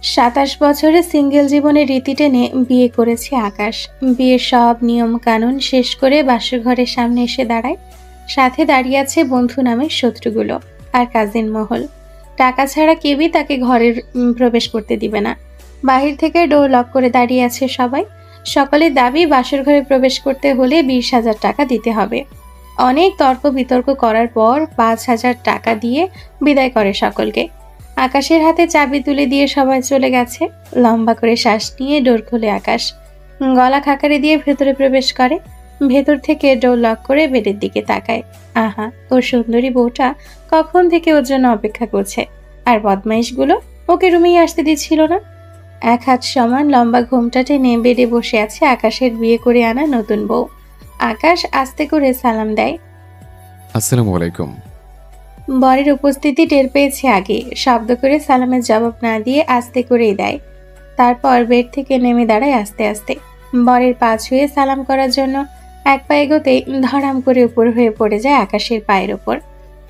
27 বছরের সিঙ্গেল জীবনের রীতি টেনে বিয়ে করেছে আকাশ। বিয়ের সব নিয়ম কানুন শেষ করে বাসর ঘরের সামনে এসে দাঁড়ায়। সাথে দাঁড়িয়ে আছে বন্ধু নামের শত্রুগুলো আর কাজিন মহল। টাকা ছাড়া কেউই তাকে ঘরের প্রবেশ করতে দিবে না। বাহির থেকে ডোর লক করে দাঁড়িয়ে আছে সবাই। সকলের দাবি বাসর ঘরে প্রবেশ করতে হলে 20,000 টাকা দিতে হবে। অনেক তর্ক বিতর্ক করার পর 5,000 টাকা দিয়ে বিদায় করে সকলকে। আকাশের হাতে চাবি তুলে দিয়ে সবাই চলে গেছে। লম্বা করে শ্বাস নিয়ে ডোর খোলে আকাশ। গলা খাকারে দিয়ে ভেতরে প্রবেশ করে। ভেতর থেকে ডোর লক করে বেডের দিকে তাকায়। আহা, ওর সুন্দরী বউটা কখন থেকে ওর জন্য অপেক্ষা করছে। আর বদমাইশগুলো ওকে রুমেই আসতে দিচ্ছিল না। এক হাত সমান লম্বা ঘোমটা টেনে বেডে বসে আছে আকাশের বিয়ে করে আনা নতুন বউ। আকাশ আস্তে করে সালাম দেয়। আসসালামু আলাইকুম। বরের উপস্থিতি টের পেয়েছে আগে। শব্দ করে সালামের জবাব না দিয়ে আস্তে করেই দেয়। তারপর বেড থেকে নেমে দাঁড়ায় আস্তে আস্তে। বরের পা ছুঁয়ে সালাম করার জন্য এক পা এগোতেই ধড়াম করে উপর হয়ে পড়ে যায় আকাশের পায়ের ওপর।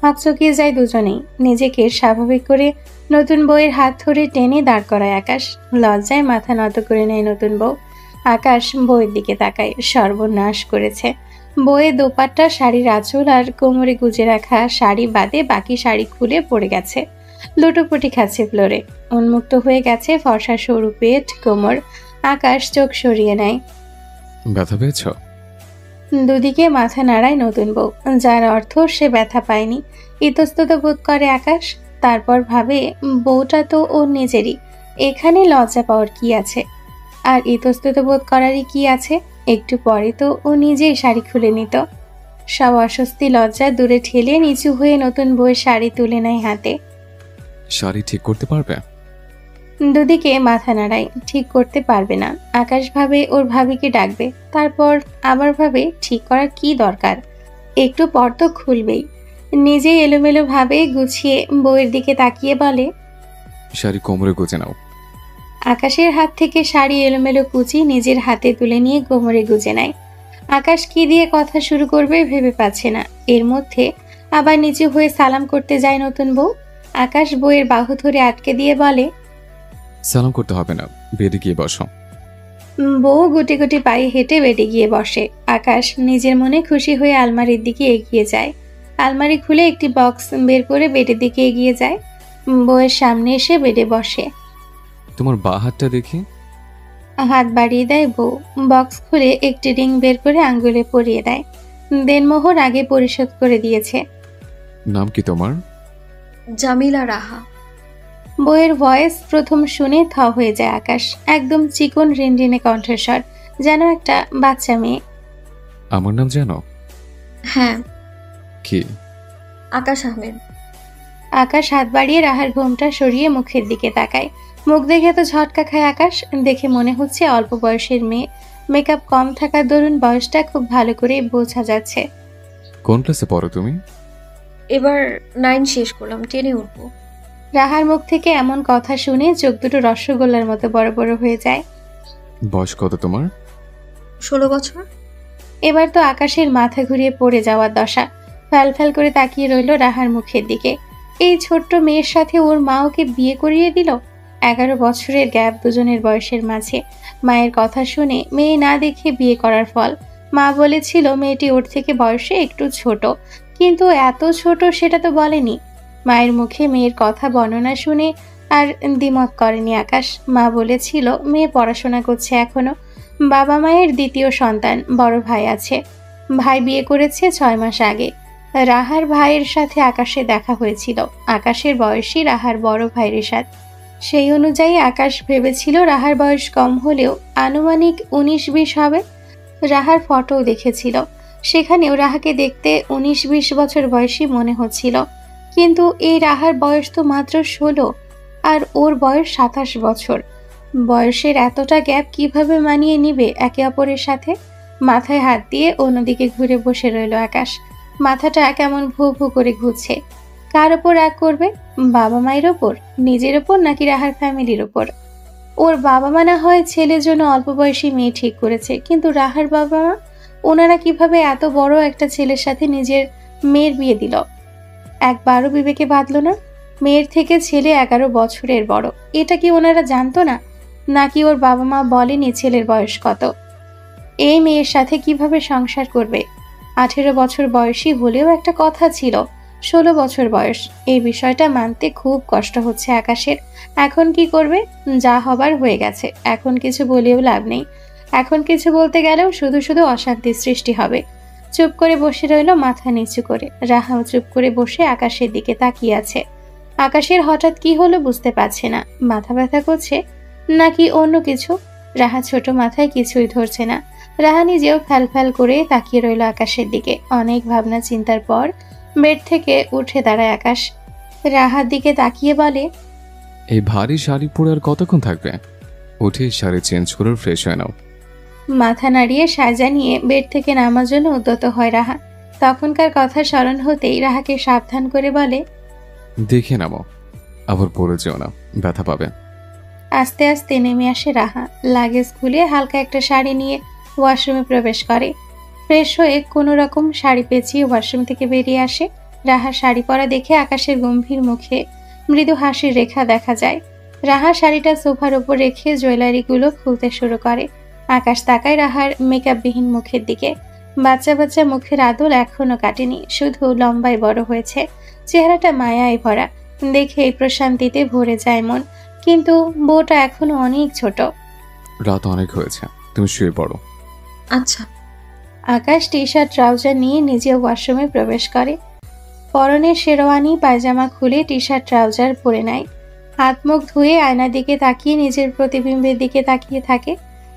হকচকিয়ে যায় দুজনেই। নিজেকে স্বাভাবিক করে নতুন বউয়ের হাত ধরে টেনে দাঁড় করায় আকাশ। লজ্জায় মাথা নত করে নেয় নতুন বউ। আকাশ বউয়ের দিকে তাকায়। সর্বনাশ করেছে। বইয়ে দোপাট্টা, শাড়ির আঁচল আর কোমরে গুজে রাখা শাড়ি বাদে বাকি শাড়ি খুলে পড়ে গেছে। লুটোপুটি খাচ্ছে ফ্লোরে। উন্মুক্ত হয়ে গেছে ফর্সা সরু পেট, কোমর। আকাশ চোখ সরিয়ে নেয়। ব্যথা পেয়েছ? দুদিকে মাথা নাড়ায় নতুন বউ, যার অর্থ সে ব্যথা পায়নি। ইতস্তত বোধ করে আকাশ। তারপর ভাবে বউটা তো ওর নিজেরই, এখানে লজ্জা পাওয়ার কি আছে? আর ইতস্তত বোধ করারই কি আছে? একটু পরে তো ও নিজেই শাড়ি খুলে নিত। সব অস্বস্তি লজ্জা দূরে ঠেলে নিচু হয়ে নতুন বউয়ের শাড়ি তুলে নেয় হাতে। শাড়ি ঠিক করতে পারবে? দুদিকে মাথা নাড়ায়। ঠিক করতে পারবে না। আকাশ ভাবে ওর ভাবিকে ডাকবে। তারপর আবার ভাবে ঠিক করার কি দরকার, একটু পর তো খুলবেই। নিজেই এলোমেলো ভাবে গুছিয়ে বউয়ের দিকে তাকিয়ে বলে, শাড়ি কোমরে গুজে নাও। আকাশের হাত থেকে শাড়ি এলোমেলো কুচি নিজের হাতে তুলে নিয়ে কোমরে গুজে নেয়। আকাশ কি দিয়ে কথা শুরু করবে ভেবে পাচ্ছে না। এর মধ্যে আবার নিচু হয়ে সালাম করতে যায় নতুন বউ। আকাশ বউয়ের বাহু ধরে আটকে দিয়ে বলে, সালাম করতে হবে না, বেডে গিয়ে বসো। বউ গুটি গুটি পায়ে হেঁটে বেডে গিয়ে বসে। আকাশ নিজের মনে খুশি হয়ে আলমারির দিকে এগিয়ে যায়। আলমারি খুলে একটি বক্স বের করে বেডের দিকে এগিয়ে যায়। বউয়ের সামনে এসে বেডে বসে। তোমার বা হাতটা দেখি। হাত বাড়িয়ে দেয় বউ। বক্স খুলে একটি রিং বের করে আঙ্গুলে পরিয়ে দেয়। দেনমোহর আগে পরিশোধ করে দিয়েছে। নাম কি তোমার? জামিলা রাহা। বউয়ের ভয়েস প্রথম শুনে থ হয়ে যায় আকাশ। একদম চিকন রিনরিনে কণ্ঠস্বর, যেন একটা বাচ্চা মেয়ে। আমার নাম জানো? হ্যাঁ। কি? আকাশ আহমেদ। আকাশ হাত বাড়িয়ে রাহার ঘোমটা সরিয়ে মুখের দিকে তাকায়। মুখ দেখে তো ঝটকা খায় আকাশ। দেখে মনে হচ্ছে অল্প বয়সের মেয়ে। মেকআপ কম থাকার দরুন বয়সটা খুব ভালো করে বোঝা যাচ্ছে। কোন ক্লাসে পড়ো তুমি? এবার 9 শেষ করলাম, 10-এ উঠবো। রাহার মুখ থেকে এমন কথা শুনে চোখ দুটো রসগোল্লার মতো বড় বড় হয়ে যায়। বয়স কত তোমার? 16 বছর। এবার তো আকাশের মাথা ঘুরিয়ে পড়ে যাওয়ার দশা। ফ্যাল ফ্যাল করে তাকিয়ে রইল রাহার মুখের দিকে। এই ছোট্ট মেয়ের সাথে ওর মা ওকে বিয়ে করিয়ে দিল। 11 বছরের গ্যাপ দুজনের বয়সের মাঝে। মায়ের কথা শুনে মেয়ে না দেখে বিয়ে করার ফল। মা বলেছিল মেয়েটি ওর থেকে বয়সে একটু ছোট, কিন্তু এত ছোট সেটা তো বলেনি। মায়ের মুখে মেয়ের কথা বর্ণনা শুনে আর দ্বিমত করেনি আকাশ। মা বলেছিল মেয়ে পড়াশোনা করছে এখনো। বাবা মায়ের দ্বিতীয় সন্তান, বড় ভাই আছে। ভাই বিয়ে করেছে 6 মাস আগে। রাহার ভাইয়ের সাথে আকাশে দেখা হয়েছিল। আকাশের বয়সী রাহার বড় ভাইয়ের সাথে। সেই অনুযায়ী আকাশ ভেবেছিল রাহার বয়স কম হলেও আনুমানিক 19-20 হবে। রাহার ফটোও দেখেছিল, সেখানেও রাহাকে দেখতে 19-20 বছর বয়সী মনে হচ্ছিল। কিন্তু এই রাহার বয়স তো মাত্র 16, আর ওর বয়স 27 বছর। বয়সের এতটা গ্যাপ কিভাবে মানিয়ে নিবে একে অপরের সাথে? মাথায় হাত দিয়ে অন্যদিকে ঘুরে বসে রইল আকাশ। মাথাটা কেমন ভু ভু করে ঘুরছে। কার ওপর রাগ করবে? বাবা মায়ের ওপর, নিজের ওপর, নাকি রাহার ফ্যামিলির ওপর? ওর বাবা মা না হয় ছেলের জন্য অল্প বয়সী মেয়ে ঠিক করেছে, কিন্তু রাহার বাবা মা, ওনারা কিভাবে এত বড় একটা ছেলের সাথে নিজের মেয়ের বিয়ে দিল? একবারও বিবেকে বাঁধল না। মেয়ের থেকে ছেলে 11 বছরের বড়। এটা কি ওনারা জানতো না, নাকি ওর বাবা মা বলেনি ছেলের বয়স কত? এই মেয়ের সাথে কিভাবে সংসার করবে? 18 বছর বয়সী হলেও একটা কথা ছিল 16 বছর বয়স। এই বিষয়টা মানতে খুব কষ্ট হচ্ছে আকাশের। এখন কি করবে? যা হবার হয়ে গেছে, এখন কিছু বলেও লাভ নেই। এখন কিছু বলতে গেলেও শুধু শুধু অশান্তির সৃষ্টি হবে। চুপ করে বসে রইল মাথা নিচু করে। রাহাও চুপ করে বসে আকাশের দিকে তাকিয়ে আছে। আকাশের হঠাৎ কি হলো বুঝতে পারছে না। মাথা ব্যথা করছে নাকি অন্য কিছু? রাহা ছোট মাথায় কিছুই ধরছে না। রাহা নিজেও ফ্যাল করে তাকিয়ে রইল আকাশের দিকে। অনেক ভাবনা চিন্তার পর বেড থেকে উঠে দাঁড়ায় আকাশ। রাহার দিকে তাকিয়ে বলে, এই ভারী শাড়ি পরে আর কতক্ষণ থাকবে? উঠে শাড়ি চেঞ্জ করে ফ্রেশ হয়ে নাও। মাথা নাড়িয়ে সাজা নিয়ে বেড থেকে নামার জন্য উদ্যত হয় রাহা। তখনকার কথা স্মরণ হতেই রাহাকে সাবধান করে বলে, দেখে নামো, আবার পরে যেও না, ব্যথা পাবে। আস্তে আস্তে নেমে আসে রাহা। লাগেজ খুলে হালকা একটা শাড়ি নিয়ে ওয়াশরুমে প্রবেশ করে। ফ্রেশ হয়ে কোনো রকম শাড়ি পেঁচিয়ে ওয়াশরুম থেকে বেরিয়ে আসে। রাহা শাড়ি পরা দেখে আকাশের গম্ভীর মুখে মৃদু হাসির রেখা দেখা যায়। রাহা শাড়িটা সোফার উপর রেখে জুয়েলারিগুলো খুলতে শুরু করে। আকাশ তাকায় রাহার মেকআপবিহীন মুখের দিকে। বাচ্চা বাচ্চা মুখের আদল এখনো কাটেনি, শুধু লম্বায় বড় হয়েছে। চেহারাটা মায়ায় ভরা, দেখে প্রশান্তিতে ভরে যায় মন। কিন্তু বউটা এখনো অনেক ছোট। রাত অনেক হয়েছে, তুমি শুয়ে পড়ো। আচ্ছা। আকাশ টি শার্ট ট্রাউজার নিয়ে নিজে ওয়াশরুমে প্রবেশ করে। পরনের শেরওয়ানি পায়জামা খুলে টি শার্ট ট্রাউজার পরে নেয়। হাত মুখ ধুয়ে আয়নার দিকে তাকিয়ে নিজের প্রতিবিম্বের দিকে তাকিয়ে থাকে।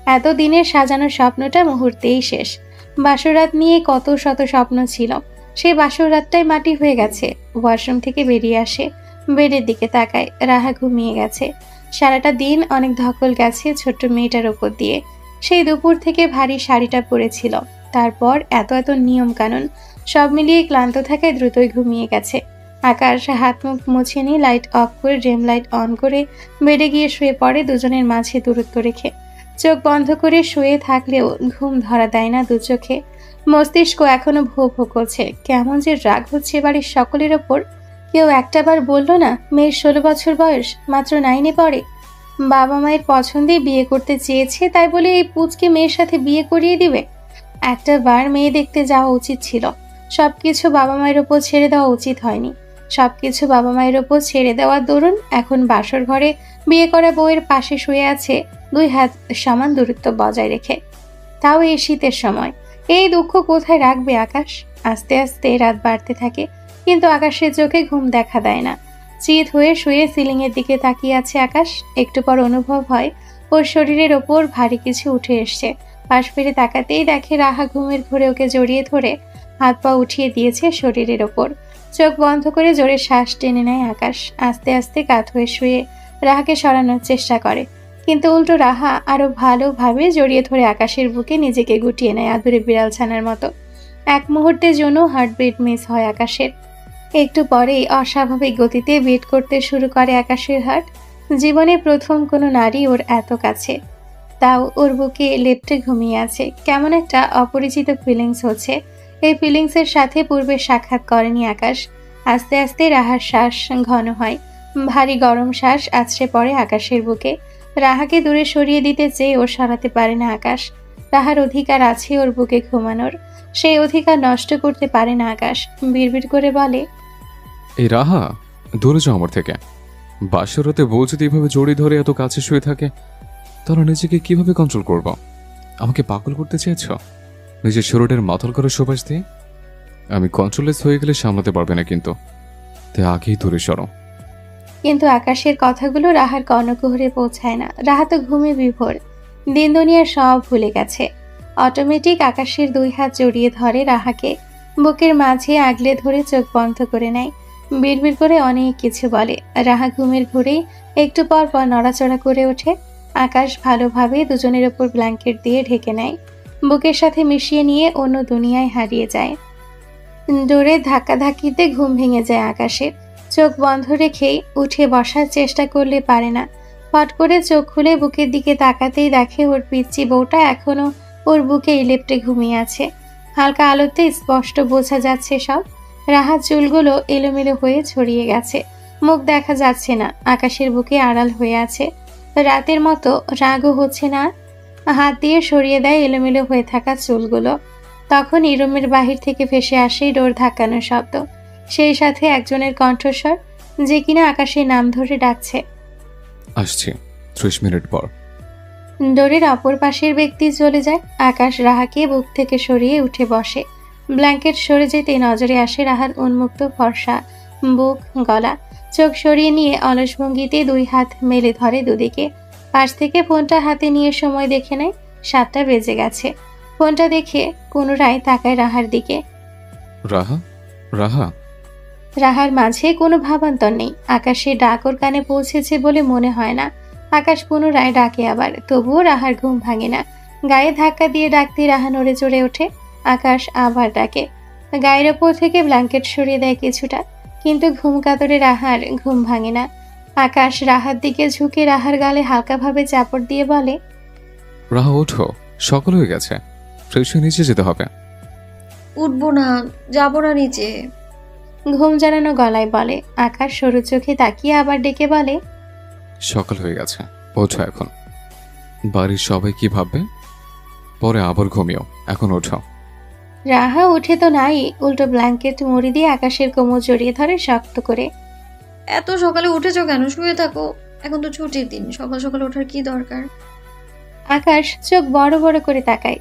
এতদিনের সাজানো স্বপ্নটা মুহূর্তেই শেষ। বাসরাত নিয়ে কত শত স্বপ্ন ছিল, সেই বাসরাতটাই মাটি হয়ে গেছে। ওয়াশরুম থেকে বেরিয়ে আসে, বেডের দিকে তাকায়। রাহা ঘুমিয়ে গেছে। সারাটা দিন অনেক ধকল গেছে ছোট্ট মেয়েটার ওপর দিয়ে। সেই দুপুর থেকে ভারী শাড়িটা পরেছিল, তারপর এত এত নিয়ম কানুন, সব মিলিয়ে ক্লান্ত থাকায় দ্রুতই ঘুমিয়ে গেছে। আকাশ হাত মুখ মুছে নিয়ে লাইট অফ করে ড্রিম লাইট অন করে বেডে গিয়ে শুয়ে পড়ে, দুজনের মাঝে দূরত্ব রেখে। চোখ বন্ধ করে শুয়ে থাকলেও ঘুম ধরা দেয় না দু চোখে। মস্তিষ্ক এখনো ভো ভো করছে। কেমন যে রাগ হচ্ছে বাড়ির সকলের ওপর। কেউ একটাবার বলল না মেয়ের 16 বছর বয়স, মাত্র 9-এ পড়ে। বাবা মায়ের পছন্দে বিয়ে করতে চেয়েছে, তাই বলে এই পুচকে মেয়ের সাথে বিয়ে করিয়ে দিবে? একটা বার মেয়ে দেখতে যাওয়া উচিত ছিল। সবকিছু বাবা মায়ের ওপর ছেড়ে দেওয়া উচিত হয়নি। সবকিছু বাবা মায়ের ওপর ছেড়ে দেওয়ার দরুন এখন বাসর ঘরে বিয়ে করা বউয়ের পাশে শুয়ে আছে, 2 হাত সমান দূরত্ব বজায় রেখে। তাও এই শীতের সময়। এই দুঃখ কোথায় রাখবে আকাশ? আস্তে আস্তে রাত বাড়তে থাকে, কিন্তু আকাশের চোখে ঘুম দেখা দেয় না। চিত হয়ে শুয়ে সিলিং এর দিকে তাকিয়ে আছে আকাশ। একটু পর অনুভব হয় ওর শরীরের ওপর ভারী কিছু উঠে এসছে। পাশ ফিরে তাকাতেই দেখে রাহা ঘুমের ঘোরে ওকে জড়িয়ে ধরে হাত পা উঠিয়ে দিয়েছে শরীরের ওপর। চোখ বন্ধ করে জোরে শ্বাস টেনে নেয় আকাশ। আস্তে আস্তে কাত হয়ে শুয়ে রাহাকে সরানোর চেষ্টা করে, কিন্তু উল্টো রাহা আরো ভালোভাবে জড়িয়ে ধরে আকাশের বুকে নিজেকে গুটিয়ে নেয় আদুরে বিড়াল ছানার মতো। এক মুহূর্তের জন্য হার্টবিট মিস হয় আকাশের। একটু পরেই অস্বাভাবিক গতিতে বিট করতে শুরু করে আকাশের হার্ট। জীবনে প্রথম কোনো নারী ওর এত কাছে, তাও ওর বুকে লেপ্টে ঘুমিয়ে আছে। কেমন একটা অপরিচিত ফিলিংস হচ্ছে। এই ফিলিংসের সাথে পূর্বে সাক্ষাৎ করেনি আকাশ। আস্তে আস্তে রাহার শ্বাস ঘন হয়। ভারী গরম শ্বাস আছড়ে পড়ে আকাশের বুকে। রাহাকে দূরে সরিয়ে দিতে চেয়ে ওর সরাতে পারে না আকাশ। রাহার অধিকার আছে ওর বুকে ঘুমানোর, সেই অধিকার নষ্ট করতে পারে না আকাশ। বিড়বিড় করে বলে, এই রাহা, দূরে যাও আমার থেকে। বাসরাতে বউ যদি এভাবে জড়ি ধরে এত কাছে শুয়ে থাকে, তাহলে নিজেকে কিভাবে কন্ট্রোল করব? আমাকে পাগল করতে চেয়েছ নিজের শরীরের মাথল করে সুবাস দিয়ে? আমি কন্ট্রোলেস হয়ে গেলে সামলাতে পারবে না, কিন্তু তাই আগেই দূরে সরো। কিন্তু আকাশের কথাগুলো রাহার কর্ণকুহরে পৌঁছায় না। রাহা তো ঘুমে বিভোর, দিন দুনিয়া সব ভুলে গেছে। অটোমেটিক আকাশের 2 হাত জড়িয়ে ধরে রাহাকে, বুকের মাঝে আগলে ধরে চোখ বন্ধ করে নেয়। বিড়বিড় করে অনেক কিছু বলে। রাহা ঘুমের ঘুরেই একটু পর পর নড়াচড়া করে ওঠে। আকাশ ভালোভাবে দুজনের ওপর ব্ল্যাঙ্কেট দিয়ে ঢেকে নেয়, বুকের সাথে মিশিয়ে নিয়ে অন্য দুনিয়ায় হারিয়ে যায়। ডোরে ধাক্কাধাক্কিতে ঘুম ভেঙে যায় আকাশের। চোখ বন্ধ রেখেই উঠে বসার চেষ্টা করলে পারে না। ফট করে চোখ খুলে বুকের দিকে তাকাতেই দেখে ওর পিচ্চি বউটা এখনো ওর বুকে লেপ্টে ঘুমিয়ে আছে। হালকা আলোতে স্পষ্ট বোঝা যাচ্ছে সব। রাহার চুলগুলো এলোমেলো হয়ে ছড়িয়ে গেছে। মুখ দেখা যাচ্ছে না, আকাশের বুকে আড়াল হয়ে আছে। রাতের মতো রাগও হচ্ছে না। হাত দিয়ে সরিয়ে দেয় এলোমেলো হয়ে থাকা চুলগুলো। তখনই রুমের বাহির থেকে ভেসে আসে ডোর ধাক্কানোর শব্দ, সেই সাথে একজনের কণ্ঠস্বর, যে কিনা আকাশের নাম ধরে ডাকছে। আসছি 30 মিনিট পর। ডোরের অপর পাশের ব্যক্তি চলে যায়। আকাশ রাহাকে বুক থেকে সরিয়ে উঠে বসে। ব্ল্যাঙ্কেট সরে যেতে নজরে আসে রাহার উন্মুক্ত ফর্সা বুক, গলা। চোখ সরিয়ে নিয়ে অলস ভঙ্গিতে 2 হাত মেলে ধরে দুদিকে। পাশ থেকে ফোনটা হাতে নিয়ে সময় দেখে নেয়। 7টা বেজে গেছে। ফোনটা দেখে পুনরায় তাকায় রাহার দিকে। রাহা, রাহা। রাহার মাঝে কোনো ভাবান্তর নেই। আকাশের ডাক ওর কানে পৌঁছেছে বলে মনে হয় না। আকাশ পুনরায় ডাকে আবার, তবুও রাহার ঘুম ভাঙে না। গায়ে ধাক্কা দিয়ে ডাকতে রাহা নড়ে চড়ে ওঠে। আকাশ আবার ডাকে। গায়ের ওপর থেকে ব্ল্যাঙ্কেট সরিয়ে দেয় কিছুটা, কিন্তু ঘুম কাতরে রাহার ঘুম ভাঙে না। আকাশ রাহার দিকে ঝুঁকে রাহার গালে হালকাভাবে চাপড় দিয়ে বলে, রাহা ওঠো, সকাল হয়ে গেছে, ফ্রেশ হয়ে নিচে যেতে হবে। উঠবো না, যাবো না নিচে। ঘুম জানানো গলায় বলে। আকাশ সরু চোখে তাকিয়ে আবার ডেকে বলে, সকাল হয়ে গেছে, ওঠো এখন। বাড়ির সবাই কি ভাববে? পরে আবার ঘুমিও, এখন ওঠো। রাহা উঠে তো নাই, উল্টো ব্ল্যাঙ্কেট মুড়ি দিয়ে আকাশের কোমর জড়িয়ে ধরে শক্ত করে। এত সকালে উঠেছো কেন? শুয়ে থাকো, এখন তো ছুটির দিন, সকাল সকাল ওঠার কি দরকার? আকাশ চোখ বড় বড় করে তাকায়।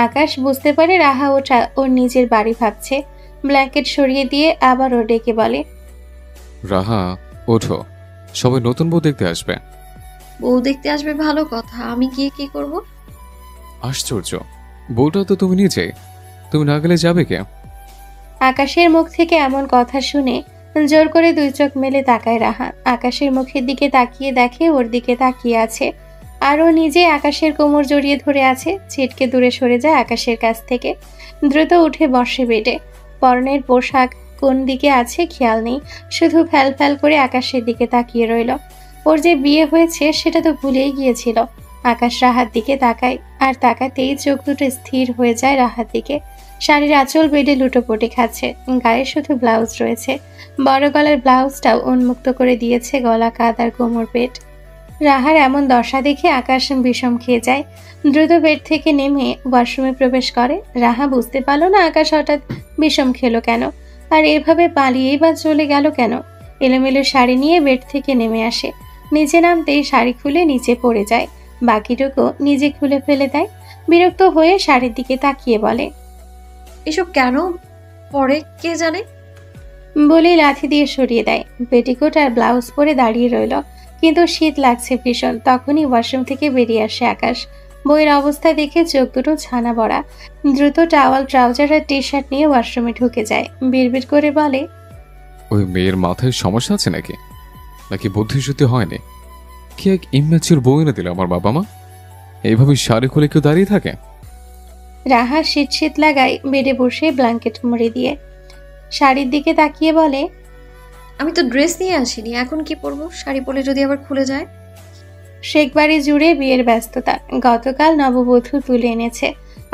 আকাশ বুঝতে পারে রাহা ওঠা ওর নিজের বাড়ি ভাবছে। ব্ল্যাঙ্কেট সরিয়ে দিয়ে আবার ও ডেকে বলে, রাহা ওঠো, সবাই নতুন বউ দেখতে আসবে। বউ দেখতে আসবে ভালো কথা, আমি গিয়ে কি করব? আশ্চর্য, বউটা তো তুমি নিজেই, তুমি না গেলে যাবে কে? আকাশের মুখ থেকে এমন কথা শুনে জোর করে 2 চোখ মেলে তাকায় রাহা। আকাশের মুখের দিকে তাকিয়ে দেখে ওর দিকে তাকিয়ে আছে, আর ও নিজে আকাশের কোমর জড়িয়ে ধরে আছে। ছিটকে দূরে সরে যায় আকাশের কাছ থেকে। দ্রুত উঠে বসে বেডে। পরনের পোশাক কোন দিকে আছে খেয়াল নেই, শুধু ফ্যাল ফ্যাল করে আকাশের দিকে তাকিয়ে রইল। ওর যে বিয়ে হয়েছে সেটা তো ভুলেই গিয়েছিল। আকাশ রাহার দিকে তাকায়, আর তাকাতেই চোখ দুটো স্থির হয়ে যায় রাহার দিকে। শাড়ির আঁচল বেডে লুটোপুটি খাচ্ছে, গায়ে শুধু ব্লাউজ রয়েছে। বড় গলার ব্লাউজটাও উন্মুক্ত করে দিয়েছে গলা, কাঁধ আর কোমর পেট। রাহার এমন দশা দেখে আকাশ বিষম খেয়ে যায়। দ্রুত বেড থেকে নেমে ওয়াশরুমে প্রবেশ করে। রাহা বুঝতে পারল না আকাশ হঠাৎ বিষম খেলো কেন, আর এভাবে পালিয়েই বা চলে গেল কেন। এলোমেলো শাড়ি নিয়ে বেড থেকে নেমে আসে। নিচে নামতেই শাড়ি খুলে নিচে পড়ে যায়, বাকিটুকু নিজে খুলে ফেলে দেয়। বিরক্ত হয়ে শাড়ির দিকে তাকিয়ে বলে, এসব কেন পরে কে জানে? বলে লাথি দিয়ে সরিয়ে দেয়। পেটিকোট আর ব্লাউজ পরে দাঁড়িয়ে রইল, কিন্তু শীত লাগছে ভীষণ। তখনই ওয়াশরুম থেকে বেরিয়ে আসে আকাশ। বইয়ের অবস্থা দেখে চোখ দুটো ছানা বড়া। দ্রুত টাওয়াল, ট্রাউজার আর টি শার্ট নিয়ে ওয়াশরুমে ঢুকে যায়। বিড়বিড় করে বলে, ওই মেয়ের মাথায় সমস্যা আছে নাকি, নাকি বুদ্ধি শুদ্ধি হয়নি? কি এক ইম্যাচিউর বউ এনে দিল আমার বাবা মা। এইভাবে শাড়ি খুলে কেউ দাঁড়িয়ে থাকে? রাহা শীত শীত লাগায় বেডে বসে ব্ল্যাঙ্কেট মুড়ে দিয়ে শাড়ির দিকে তাকিয়ে বলে, আমি তো ড্রেস নিয়ে আসিনি, এখন কি পরবো? শাড়ি পরলে যদি আবার খুলে যায়। শেখবাড়ি জুড়ে বিয়ের ব্যস্ততা। গতকাল নববধূ তুলে এনেছে,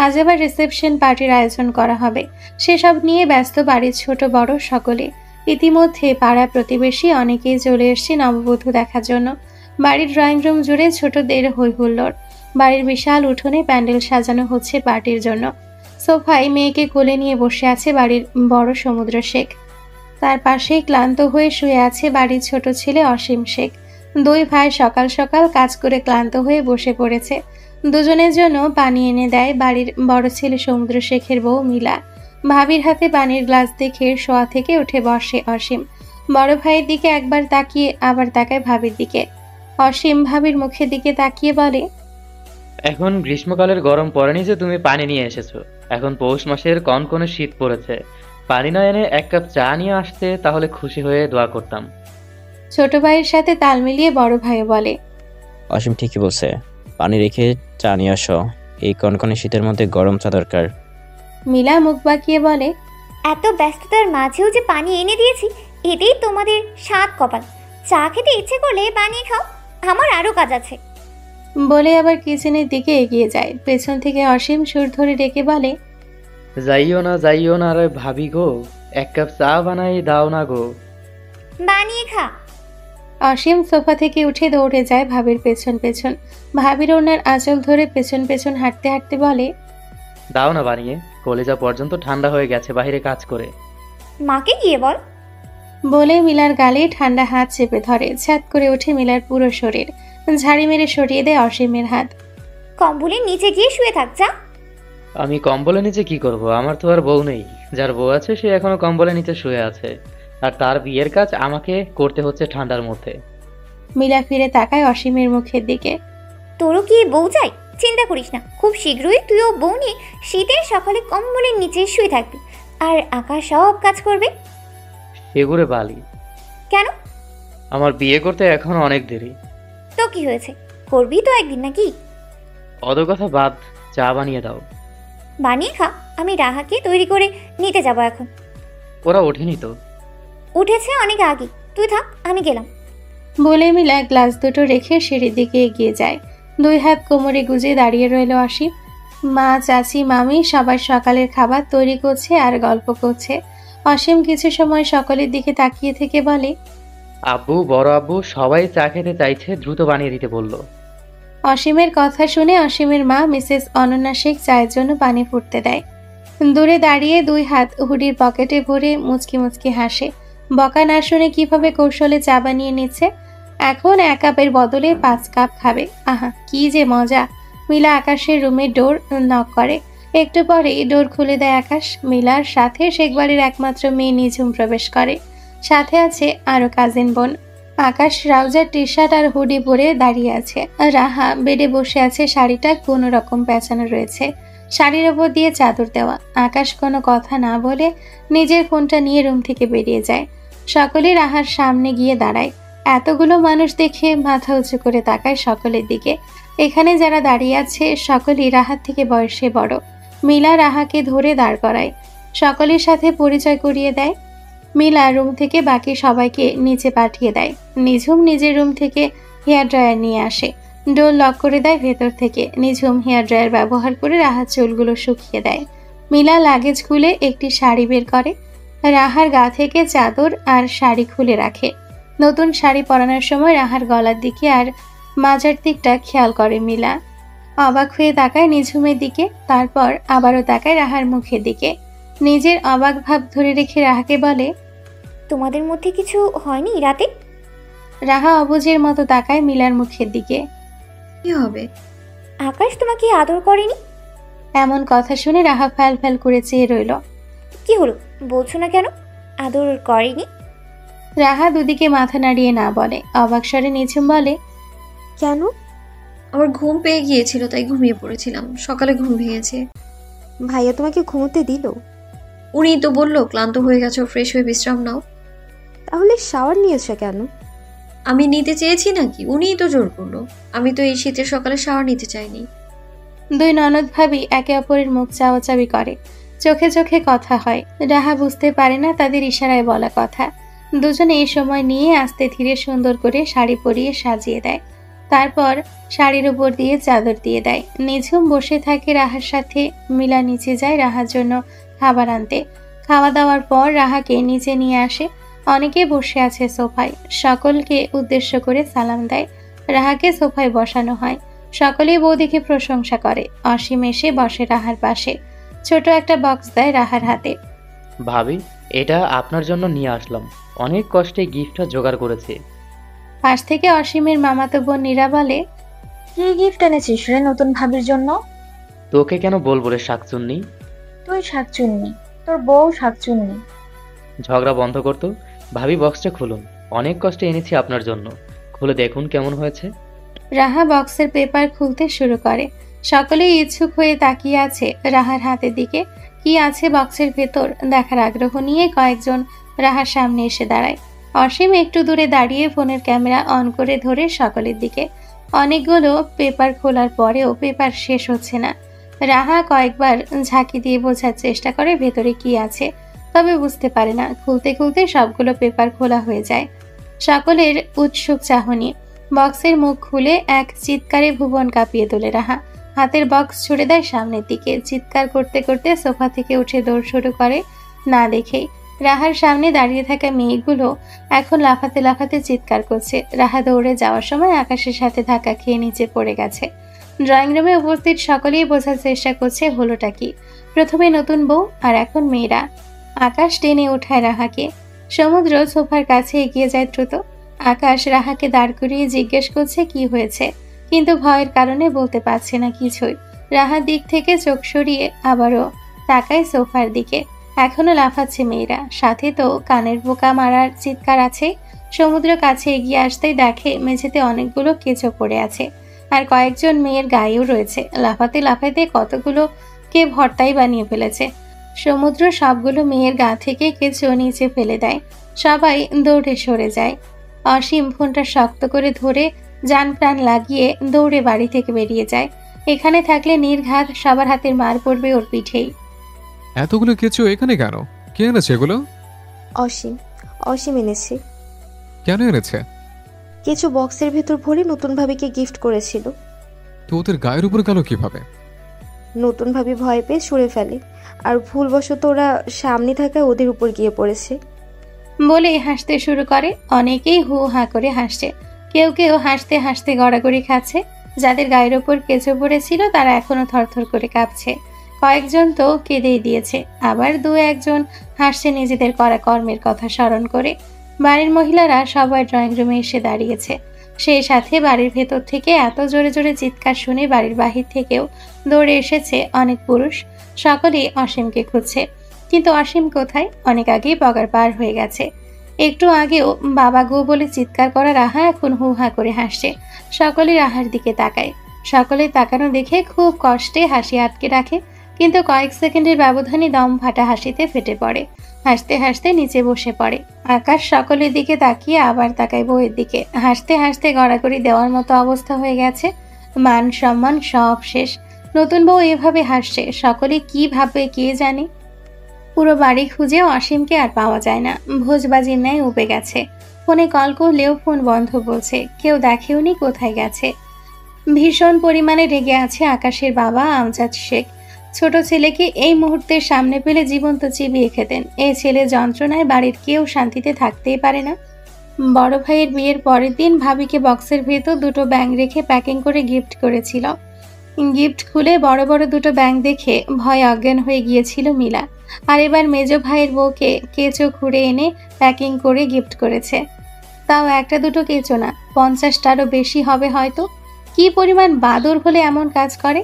আজ আবার রিসেপশন পার্টির আয়োজন করা হবে। সেসব নিয়ে ব্যস্ত বাড়ির ছোট বড় সকলে। ইতিমধ্যে পাড়া প্রতিবেশী অনেকেই চলে এসেছে নববধূ দেখার জন্য। বাড়ির ড্রয়িং রুম জুড়ে ছোটদের হই হুল্লোড়। বাড়ির বিশাল উঠোনে প্যান্ডেল সাজানো হচ্ছে পার্টির জন্য। সোফায় মেয়েকে কোলে নিয়ে বসে আছে বাড়ির বড় সমুদ্র শেখ। তার পাশেই ক্লান্ত হয়ে শুয়ে আছে বাড়ির ছোট ছেলে অসীম শেখ। 2 ভাই সকাল সকাল কাজ করে ক্লান্ত হয়ে বসে পড়েছে। দুজনের জন্য পানি এনে দেয় বাড়ির বড় ছেলে সমুদ্র শেখের বউ মিলা। ভাবির হাতে পানির গ্লাস দেখে শোয়া থেকে উঠে বসে অসীম। বড় ভাইয়ের দিকে একবার তাকিয়ে আবার তাকায় ভাবির দিকে। অসীম ভাবির মুখের দিকে তাকিয়ে বলে, এখন গ্রীষ্মকালের গরম পড়েনি যে তুমি পানি নিয়ে এসেছো। এখন পৌষ মাসের কনকনে শীত পড়েছে। পানি না এনে 1 কাপ চা নিয়ে আসতে তাহলে খুশি হয়ে দোয়া করতাম। ছোট ভাইয়ের সাথে তাল মিলিয়ে বড় ভাইও বলে, অসীম ঠিকই বলছে, পানি রেখে চা নিয়ে আসো, এই কনকনে শীতের মধ্যে গরম চা দরকার। মিলা মুখ বাঁকিয়ে বলে, এত ব্যস্ততার মাঝেও যে পানি এনে দিয়েছি, এতেই তোমাদের 7 কপাল। চা খেতে ইচ্ছে করলে বানিয়ে খাও, আমার আরো কাজ আছে। বলে আবার কিচেনের দিকে এগিয়ে যায়। পেছন থেকে অসীম সুর ধরে ডেকে বলে, যাইও না রে ভাবি গো, 1 কাপ চা বানাই দাও না গো। বানিয়ে খা, অসীম সোফা থেকে উঠে দৌড়ে যায় ভাবির পেছন পেছন। ভাবির ওনার আঁচল ধরে পেছন পেছন হাঁটতে হাঁটতে বলে, দাও না বানিয়ে, কলেজা পর্যন্ত ঠান্ডা হয়ে গেছে বাইরে কাজ করে। মাকে গিয়ে বল। বলে মিলার গালে ঠান্ডা হাত চেপে ধরে। ছ্যাদ করে ওঠে মিলার পুরো শরীর। ঝাড়ি মেরে সরিয়ে দেয় অসীমের হাত। কম্বলের নিচে গিয়ে শুয়ে থাক যা। আমি কম্বলের নিচে কি করব? আমার তো আর বউ নেই। যার বউ আছে সে এখনো কম্বলের নিচে শুয়ে আছে, আর তার বিয়ের কাজ আমাকে করতে হচ্ছে ঠান্ডার মধ্যে। মিলা ফিরে তাকায় অসীমের মুখের দিকে। তোরও কি বউ চাই? চিন্তা করিস না, খুব শীঘ্রই তুইও বউ নিয়ে শীতের সকালে কম্বলের নিচে শুয়ে থাকবি, আর আকাশ সব কাজ করবে। সেগুড়ে বালি। কেন? আমার বিয়ে করতে এখন অনেক দেরি। তো কি হয়েছে, করবি তো একদিন নাকি? অত কথা বাদ, চা বানিয়ে দাও। বানিয়ে খা, আমি রাহাকে তৈরি করে নিতে যাব এখন। ওরা ওঠেনি তো? উঠেছে অনেক আগে, তুই থাক, আমি গেলাম। বলে মিলা গ্লাস দুটো রেখে সিঁড়ির দিকে এগিয়ে যায়। 2 হাত কোমরে গুজে দাঁড়িয়ে রইল অসীম। মা, চাচি, মামি সবার সকালের খাবার তৈরি করছে আর গল্প করছে। অসীম কিছু সময় সকলের দিকে তাকিয়ে থেকে বলে, আব্বু, বড় আব্বু সবাই চা খেতে চাইছে, দ্রুত বানিয়ে দিতে বললো। অসীমের কথা শুনে অসীমের মা মিসেস অনন্যা শেখ চায়ের জন্য পানি ফুটতে দেয়। দূরে দাঁড়িয়ে 2 হাত হুডির পকেটে ভরে মুচকি মুচকি হাসে। বকা না শুনে কিভাবে কৌশলে চা বানিয়ে নিচ্ছে। এখন 1 কাপের বদলে 5 কাপ খাবে। আহা, কি যে মজা। মিলা আকাশের রুমের ডোর নক করে। একটু পরেই ডোর খুলে দেয় আকাশ। মিলার সাথে শেখ বাড়ির একমাত্র মেয়ে নিঝুম প্রবেশ করে। সাথে আছে আরো কাজিন বোন। আকাশ ট্রাউজার, টি শার্ট আর হুডি পরে দাঁড়িয়ে আছে। আর রাহা বেডে বসে আছে, শাড়িটা কোনো রকম পেঁচানো রয়েছে, শাড়ির ওপর দিয়ে চাদর দেওয়া। আকাশ কোনো কথা না বলে নিজের ফোনটা নিয়ে রুম থেকে বেরিয়ে যায়। সকলে রাহার সামনে গিয়ে দাঁড়ায়। এতগুলো মানুষ দেখে মাথা উঁচু করে তাকায় সকলের দিকে। এখানে যারা দাঁড়িয়ে আছে সকলেই রাহার থেকে বয়সে বড়। মিলা রাহাকে ধরে দাঁড় করায়, সকলের সাথে পরিচয় করিয়ে দেয়। মিলা রুম থেকে বাকি সবাইকে নিচে পাঠিয়ে দেয়। নিঝুম নিজের রুম থেকে হেয়ার ড্রায়ার নিয়ে আসে, ডোর লক করে দেয় ভেতর থেকে। নিঝুম হেয়ার ড্রায়ার ব্যবহার করে রাহার চুলগুলো শুকিয়ে দেয়। মিলা লাগেজ খুলে একটি শাড়ি বের করে, রাহার গা থেকে চাদর আর শাড়ি খুলে রাখে। নতুন শাড়ি পরানোর সময় রাহার গলার দিকে আর মাজার দিকটা খেয়াল করে মিলা। অবাক হয়ে তাকায় নিঝুমের দিকে, তারপর আবারও তাকায় রাহার মুখের দিকে। নিজের অবাক ভাব ধরে রেখে রাহাকে বলে, তোমাদের মধ্যে কিছু হয়নি রাতে? রাহা অবুঝের মতো তাকায় মিলার মুখের দিকে। কি হবে? আকাশ তোমাকে আদর করেনি? এমন কথা শুনে রাহা ফ্যাল ফ্যাল করে চেয়ে রইল। কি হলো, বলছো না কেন? আদর করেনি? রাহা দুদিকে মাথা নাড়িয়ে না বলে। অবাক স্বরে নিঝুম বলে, কেন? আমার ঘুম পেয়ে গিয়েছিল, তাই ঘুমিয়ে পড়েছিলাম। সকালে ঘুম ভেঙেছে। ভাইয়া তোমাকে ঘুমোতে দিল? উনিই তো বললো ক্লান্ত হয়ে গেছো, ফ্রেশ হয়ে বিশ্রাম নাও। তাহলে শাওয়ার নিয়েছো কেন? আমি নিতে চেয়েছি নাকি? উনিই তো জোর করলো। আমি তো এই শীতের সকালে শাওয়ার নিতে চাইনি। 2 ননদ ভাবি একে অপরের মুখ চাওয়াচাবি করে। চোখে চোখে কথা হয়। রাহা বুঝতে পারে না তাদের ইশারায় বলা কথা। দুজনে এই সময় নিয়ে আস্তে ধীরে সুন্দর করে শাড়ি পরিয়ে সাজিয়ে দেয়। তারপর শাড়ির উপর দিয়ে চাদর দিয়ে দেয়। নিঝুম বসে থাকে রাহার সাথে। মিলা নিচে যায় রাহার জন্য খাবার আনতে। খাওয়া দাওয়ার পর রাহাকে নিচে নিয়ে আসে। অনেকে বসে আছে সোফায়। সকলকে উদ্দেশ্য করে সালাম দেয়। রাহাকে সোফায় বসানো হয়। সকলেই বৌদিকে প্রশংসা করে। অসীম এসে বসে রাহার পাশে। ছোট একটা বক্স দেয় রাহার হাতে। ভাবি, এটা আপনার জন্য নিয়ে আসলাম। অনেক কষ্টে গিফটটা জোগাড় করেছি। পাশ থেকে অসীমের মামাতো বোন নীরা বলে, কি গিফট এনেছিস রে নতুন ভাবির জন্য? তোকে কেন বলবো রে শাকচুন্নি? তুই শাকচুন্নি, তোর বউ শাকচুন্নি। ঝগড়া বন্ধ করতো। ভাবি, বক্সটা খুলুন। অনেক কষ্টে এনেছি আপনার জন্য, খুলে দেখুন কেমন হয়েছে। রাহা বক্সের পেপার খুলতে শুরু করে। সকলেই ইচ্ছুক হয়ে তাকিয়ে আছে রাহার হাতের দিকে। কি আছে বক্সের ভেতর দেখার আগ্রহ নিয়ে কয়েকজন রাহার সামনে এসে দাঁড়ায়। অসীম একটু দূরে দাঁড়িয়ে ফোনের ক্যামেরা অন করে ধরে সকলের দিকে। অনেকগুলো পেপার খোলার পরেও পেপার শেষ হচ্ছে না। রাহা কয়েকবার ঝাঁকি দিয়ে বোঝার চেষ্টা করে ভেতরে কি আছে, তবে বুঝতে পারে না। খুলতে খুলতে সবগুলো পেপার খোলা হয়ে যায়। সকলের উৎসুক চাহনি। বক্সের মুখ খুলে এক চিৎকারে ভুবন কাঁপিয়ে তোলে রাহা। হাতের বক্স ছুড়ে দেয় সামনের দিকে। চিৎকার করতে করতে সোফা থেকে উঠে দৌড় শুরু করে। না দেখেই রাহার সামনে দাঁড়িয়ে থাকা মেয়েগুলো এখন লাফাতে লাফাতে চিৎকার করছে। রাহা দৌড়ে যাওয়ার সময় আকাশের সাথে ধাক্কা খেয়ে নিচে পড়ে গেছে। ড্রয়িং রুমে উপস্থিত সকলেই বোঝার চেষ্টা করছে হলোটা কি। প্রথমে নতুন বউ আর এখন মেয়েরা। আকাশ টেনে ওঠায় রাহাকে। সমুদ্র সোফার কাছে এগিয়ে যায় দ্রুত। আকাশ রাহাকে দাঁড় করিয়ে জিজ্ঞেস করছে কি হয়েছে, কিন্তু ভয়ের কারণে বলতে পারছে না কিছুই। রাহার দিক থেকে চোখ সরিয়ে আবারও তাকায় সোফার দিকে। এখনো লাফাচ্ছে মেয়েরা, সাথে তো কানের বোকা মারার চিৎকার আছে। সমুদ্র কাছে এগিয়ে আসতেই দেখে মেঝেতে অনেকগুলো কেঁচো পড়ে আছে, আর কয়েকজন মেয়ের গায়েও রয়েছে। লাফাতে লাফাতে কতগুলো কে ভর্তাই বানিয়ে ফেলেছে। সমুদ্র সবগুলো মেয়ের গা থেকে কেঁচো নিচে ফেলে দেয়। সবাই দৌড়ে সরে যায়। অসীম ফোনটা শক্ত করে ধরে জান প্রাণ লাগিয়ে দৌড়ে বাড়ি থেকে বেরিয়ে যায়। এখানে থাকলে নির্ঘাত সবার হাতের মার পড়বে ওর পিঠেই। এতগুলো কেঁচো এখানে কেন? কে এনেছে এগুলো? অসীম অসীম এনেছে। কেন এনেছে? কিছু বক্সের ভেতর ভরে নতুন ভাবিকে গিফট করেছিল। তো ওদের গায়ের উপর গেল কিভাবে? নতুন ভাবি ভয় পেয়ে সরে ফেলে, আর ভুলবশত ওরা সামনে থাকা ওদের উপর গিয়ে পড়েছে। বলে হাসতে শুরু করে। অনেকেই হু হা করে হাসছে, কেউ কেউ হাসতে হাসতে গড়াগড়ি খাচ্ছে। যাদের গায়ের ওপর কেঁচো পড়েছিল তারা এখনো থরথর করে কাঁপছে। কয়েকজন তো কেঁদেই দিয়েছে, আবার দু একজন হাসছে নিজেদের করা কর্মের কথা স্মরণ করে। বাড়ির মহিলারা সবাই ড্রয়িং রুমে এসে দাঁড়িয়েছে। সেই সাথে বাড়ির ভেতর থেকে এত জোরে জোরে চিৎকার শুনে বাড়ির বাহির থেকেও দৌড়ে এসেছে অনেক পুরুষ। সকলেই অসীমকে খুঁজছে, কিন্তু অসীম কোথায়? অনেক আগেই পগার পার হয়ে গেছে। একটু আগেও বাবা গো বলে চিৎকার করা রাহা এখন হু হা করে হাসছে। সকলে রাহার দিকে তাকায়। সকলে তাকানো দেখে খুব কষ্টে হাসি আটকে রাখে, কিন্তু কয়েক সেকেন্ডের ব্যবধানে দম ফাটা হাসিতে ফেটে পড়ে। হাসতে হাসতে নিচে বসে পড়ে। আকাশ সকলের দিকে তাকিয়ে আবার তাকায় বউয়ের দিকে। হাসতে হাসতে গড়াগড়ি দেওয়ার মতো অবস্থা হয়ে গেছে। মান সম্মান সব শেষ। নতুন বউ এভাবে হাসছে, সকলে কি ভাববে কে জানে। পুরো বাড়ি খুঁজেও অসীমকে আর পাওয়া যায় না। ভোজবাজির ন্যায় উপে গেছে। ফোনে কল করলেও ফোন বন্ধ বলছে, কেউ দেখেওনি কোথায় গেছে। ভীষণ পরিমাণে রেগে আছে আকাশের বাবা আমজাদ শেখ। ছোট ছেলেকে এই মুহূর্তের সামনে পেলে জীবন্ত চিবিয়ে খেতেন। এই ছেলে যন্ত্রণায় বাড়ির কেউ শান্তিতে থাকতেই পারে না। বড় ভাইয়ের বিয়ের পরের দিন ভাবিকে বক্সের ভেতর দুটো ব্যাং রেখে প্যাকিং করে গিফট করেছিল। গিফট খুলে বড় বড় দুটো ব্যাং দেখে ভয়ে অজ্ঞান হয়ে গিয়েছিল মিলা। আর এবার মেজ ভাইয়ের বউকে কেঁচো খুঁড়ে এনে প্যাকিং করে গিফট করেছে। তাও একটা দুটো কেঁচো না, 50টারও বেশি হবে হয়তো। কি পরিমাণ বাদর হলে এমন কাজ করে?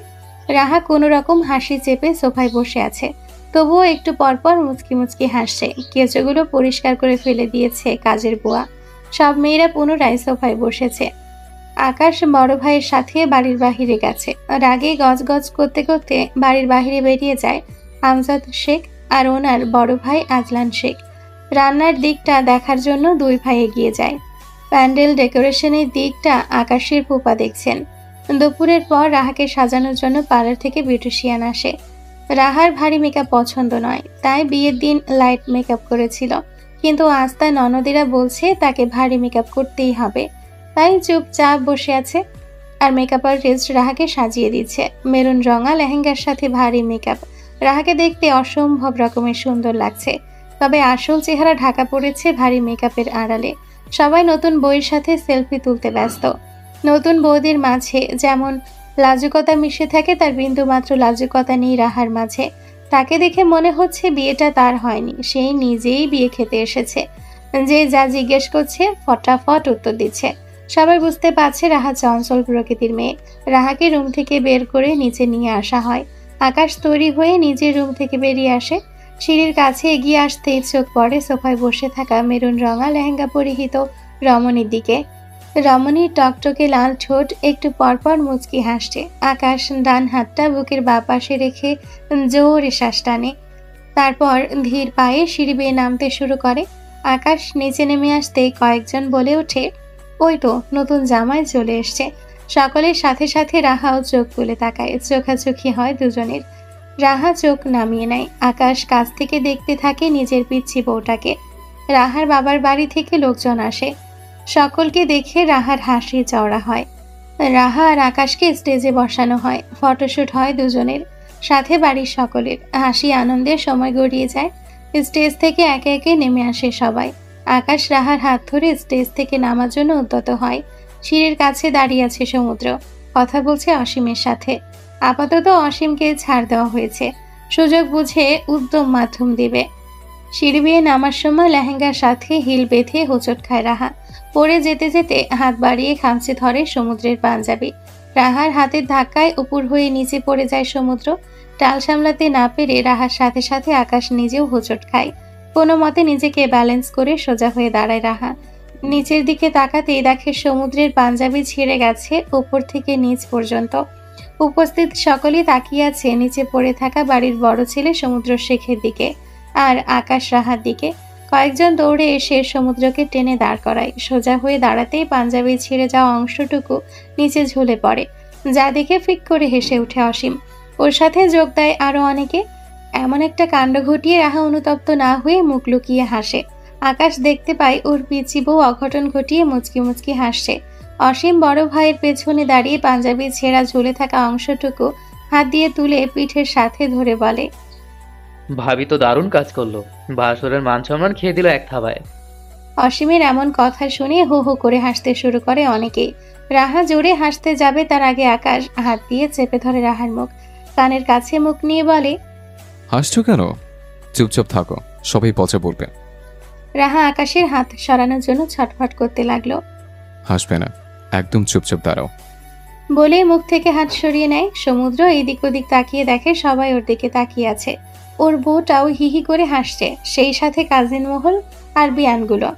রাহা কোনো রকম হাসি চেপে সোফায় বসে আছে, তবুও একটু পরপর মুচকি মুচকি হাসছে। কেঁচোগুলো পরিষ্কার করে ফেলে দিয়েছে কাজের বুয়া। সব মেয়েরা পুনরায় সোফায় বসেছে। আকাশ বড় ভাইয়ের সাথে বাড়ির বাহিরে গেছে। রাগে গজগজ করতে করতে বাড়ির বাহিরে বেরিয়ে যায় আমজাদ শেখ আর ওনার বড় ভাই আজলান শেখ। রান্নার দিকটা দেখার জন্য দুই ভাই এগিয়ে যায়। প্যান্ডেল ডেকোরেশনের দিকটা আকাশের ফুপা দেখছেন। দুপুরের পর রাহাকে সাজানোর জন্য পার্লার থেকে বিউটিশিয়ান আসে। রাহার ভারী মেকআপ পছন্দ নয়, তাই বিয়ের দিন লাইট মেকআপ করেছিল, কিন্তু আজ তার ননদিরা বলছে তাকে ভারী মেকআপ করতেই হবে, তাই চুপচাপ বসে আছে। আর মেকআপ আর্টিস্ট রাহাকে সাজিয়ে দিচ্ছে। মেরুন রঙা লেহেঙ্গার সাথে ভারী মেকআপ। রাহাকে দেখতে অসম্ভব রকমের সুন্দর লাগছে, তবে আসল চেহারা ঢাকা পড়েছে ভারী মেকআপের আড়ালে। সবাই নতুন বউয়ের সাথে সেলফি তুলতে ব্যস্ত। নতুন বউদের মাঝে যেমন লাজুকতা মিশে থাকে, তার বিন্দুমাত্র লাজুকতা নেই রাহার মাঝে। তাকে দেখে মনে হচ্ছে বিয়েটা তার হয়নি, সেই নিজেই বিয়ে খেতে এসেছে। যে যা জিজ্ঞেস করছে ফটাফট উত্তর দিচ্ছে। সবাই বুঝতে পারছে রাহা চঞ্চল প্রকৃতির মেয়ে। রাহাকে রুম থেকে বের করে নিচে নিয়ে আসা হয়। আকাশ তৈরি হয়ে নিজের রুম থেকে বেরিয়ে আসে। সিঁড়ির কাছে এগিয়ে আসতেই চোখ পড়ে সোফায় বসে থাকা মেরুন রঙা লেহেঙ্গা পরিহিত রমণীর দিকে। রমণীর টকটকে লাল ঠোঁট একটু পরপর মুচকি হাসছে। আকাশ ডান হাতটা বুকের বাঁ পাশে রেখে জোরে শ্বাস টানে, তারপর ধীর পায়ে সিঁড়ি বেয়ে নামতে শুরু করে। আকাশ নিচে নেমে আসতে কয়েকজন বলে ওঠে, ওই তো নতুন জামাই চলে এসছে। সকলের সাথে সাথে রাহাও চোখ তুলে তাকায়। চোখাচোখি হয় দুজনের। রাহা চোখ নামিয়ে নেয়। আকাশ কাছ থেকে দেখতে থাকে নিজের পিচ্ছি বউটাকে। রাহার বাবার বাড়ি থেকে লোকজন আসে। সকলকে দেখে রাহার হাসি চওড়া হয়। রাহা আর আকাশকে স্টেজে বসানো হয়। ফটোশুট হয় দুজনের সাথে বাড়ির সকলের। হাসি আনন্দের সময় গড়িয়ে যায়। স্টেজ থেকে একে একে নেমে আসে সবাই। আকাশ রাহার হাত ধরে স্টেজ থেকে নামার জন্য উদ্যত হয়। সিঁড়ির কাছে দাঁড়িয়ে আছে সমুদ্র, কথা বলছে অসীমের সাথে। আপাতত অসীমকে ছাড় দেওয়া হয়েছে, সুযোগ বুঝে উদ্যম মাধ্যম দিবে। সিঁড়ি বেয়ে নামার সময় লেহেঙ্গার সাথে হিল বেঁধে হোঁচট খায় রাহা। পড়ে যেতে যেতে হাত বাড়িয়ে খামচে ধরে সমুদ্রের পাঞ্জাবি। রাহার হাতের ধাক্কায় উপর হয়ে নিচে পড়ে যায় সমুদ্র। টাল সামলাতে না পেরে রাহার সাথে সাথে আকাশ নিজেও হোঁচট খায়। কোনো মতে নিজেকে ব্যালেন্স করে সোজা হয়ে দাঁড়ায় রাহা। নিচের দিকে তাকাতেই দেখে সমুদ্রের পাঞ্জাবি ছিঁড়ে গেছে উপর থেকে নিচ পর্যন্ত। উপস্থিত সকলেই তাকিয়ে আছে নিচে পড়ে থাকা বাড়ির বড় ছেলে সমুদ্র শেখের দিকে আর আকাশ রাহার দিকে। কয়েকজন দৌড়ে এসে সমুদ্রকে টেনে দাঁড় করায়। সোজা হয়ে দাঁড়াতেই পাঞ্জাবি ছিঁড়ে যাওয়া অংশটুকু নিচে ঝুলে পড়ে, যা দেখে ফিক করে হেসে ওঠে অসীম। ওর সাথে যোগ দেয় আরো অনেকে। এমন একটা কাণ্ড ঘটিয়ে রাহা অনুতপ্ত না হয়ে মুখ লুকিয়ে হাসে। আকাশ দেখতে পায় ওর পিচি বউ অঘটন ঘটিয়ে মুচকি মুচকি হাসছে। অসীম বড় ভাইয়ের পেছনে দাঁড়িয়ে পাঞ্জাবি ছেঁড়া ঝুলে থাকা অংশটুকু হাত দিয়ে তুলে পিঠের সাথে ধরে বলে, ভাবি তো দারুণ কাজ করলো, বাসরের মান সম্মান খেয়ে দিল এক থাবায়। অসীমের এমন কথা শুনে হো হো করে হাসতে শুরু করে অনেকেই। রাহা জোরে হাসতে যাবে তার আগে আকাশ হাত দিয়ে চেপে ধরে রাহার মুখ, কানের কাছে মুখ নিয়ে বলে, হাসছো কেন? চুপচাপ থাকো, সবাই পচা বলবে। রাহা আকাশের হাত সরানোর জন্য ছটফট করতে লাগলো। হাসবে না, একদম চুপচাপ দাঁড়াও। বলে মুখ থেকে হাত সরিয়ে নেয়। সমুদ্র এদিক ওদিক তাকিয়ে দেখে সবাই ওর দিকে তাকিয়ে আছে। ওর বউটাও হিহি করে হাসছে, সেই সাথে কাজিন মহল আর বিয়ানগুলো।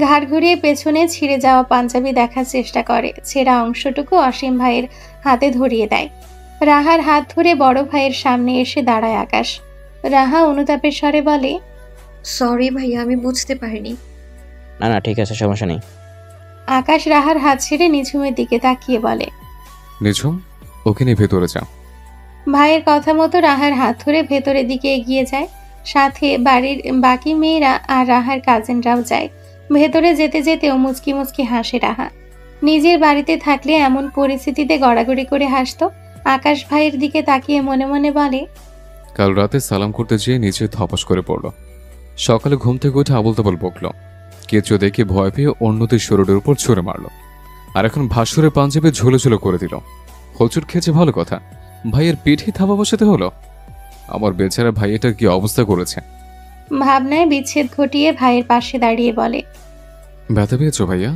ঘাড় ঘুরিয়ে পেছনে ছিঁড়ে যাওয়া পাঞ্জাবি দেখার চেষ্টা করে। ছেঁড়া অংশটুকু অসীম ভাইয়ের হাতে ধরিয়ে দেয়। রাহার হাত ধরে বড় ভাইয়ের সামনে এসে দাঁড়ায় আকাশ। রাহা অনুতাপের স্বরে বলে, সরি ভাইয়া, আমি বুঝতে পারিনি। না না, ঠিক আছে, সমস্যা নেই। আকাশ রাহার হাত ছেড়ে নিঝুমের দিকে তাকিয়ে বলে, নিঝুম, ওকে নিয়ে ভেতরে যাও। ভাইয়ের কথা মতো রাহার হাত ধরে ভেতরের দিকে এগিয়ে যায়। সাথে বাড়ির বাকি মেয়েরা আর রাহার কাজিনরাও যায়। ভেতরে যেতে যেতেও মুচকি মুচকি হাসে রাহা। নিজের বাড়িতে থাকলে এমন পরিস্থিতিতে গড়াগড়ি করে হাসতো। আকাশ ভাইয়ের দিকে তাকিয়ে মনে মনে বলে, কাল রাতে সালাম করতে যেয়ে নিচে ধপাস করে পড়লো। সকালে ঘুম থেকে উঠে আবল তাবল বকলো। কেঁচো দেখে ভয় পেয়ে অন্যদের শরীরের উপর ছুঁড়ে মারলো। আর এখন ভাসুরের পাঞ্জাবে ঝুলো ঝুলো করে দিল। হোঁচট খেয়েছে ভালো কথা, ভাইয়ের পিঠে থাবা বসাতে হলো। আমার বেচারা ভাই এটা কি অবস্থা করেছে। ভাবনায় বিচ্ছেদ ঘটিয়ে ভাইয়ের পাশে দাঁড়িয়ে বলে, ব্যথা পেয়েছো ভাইয়া?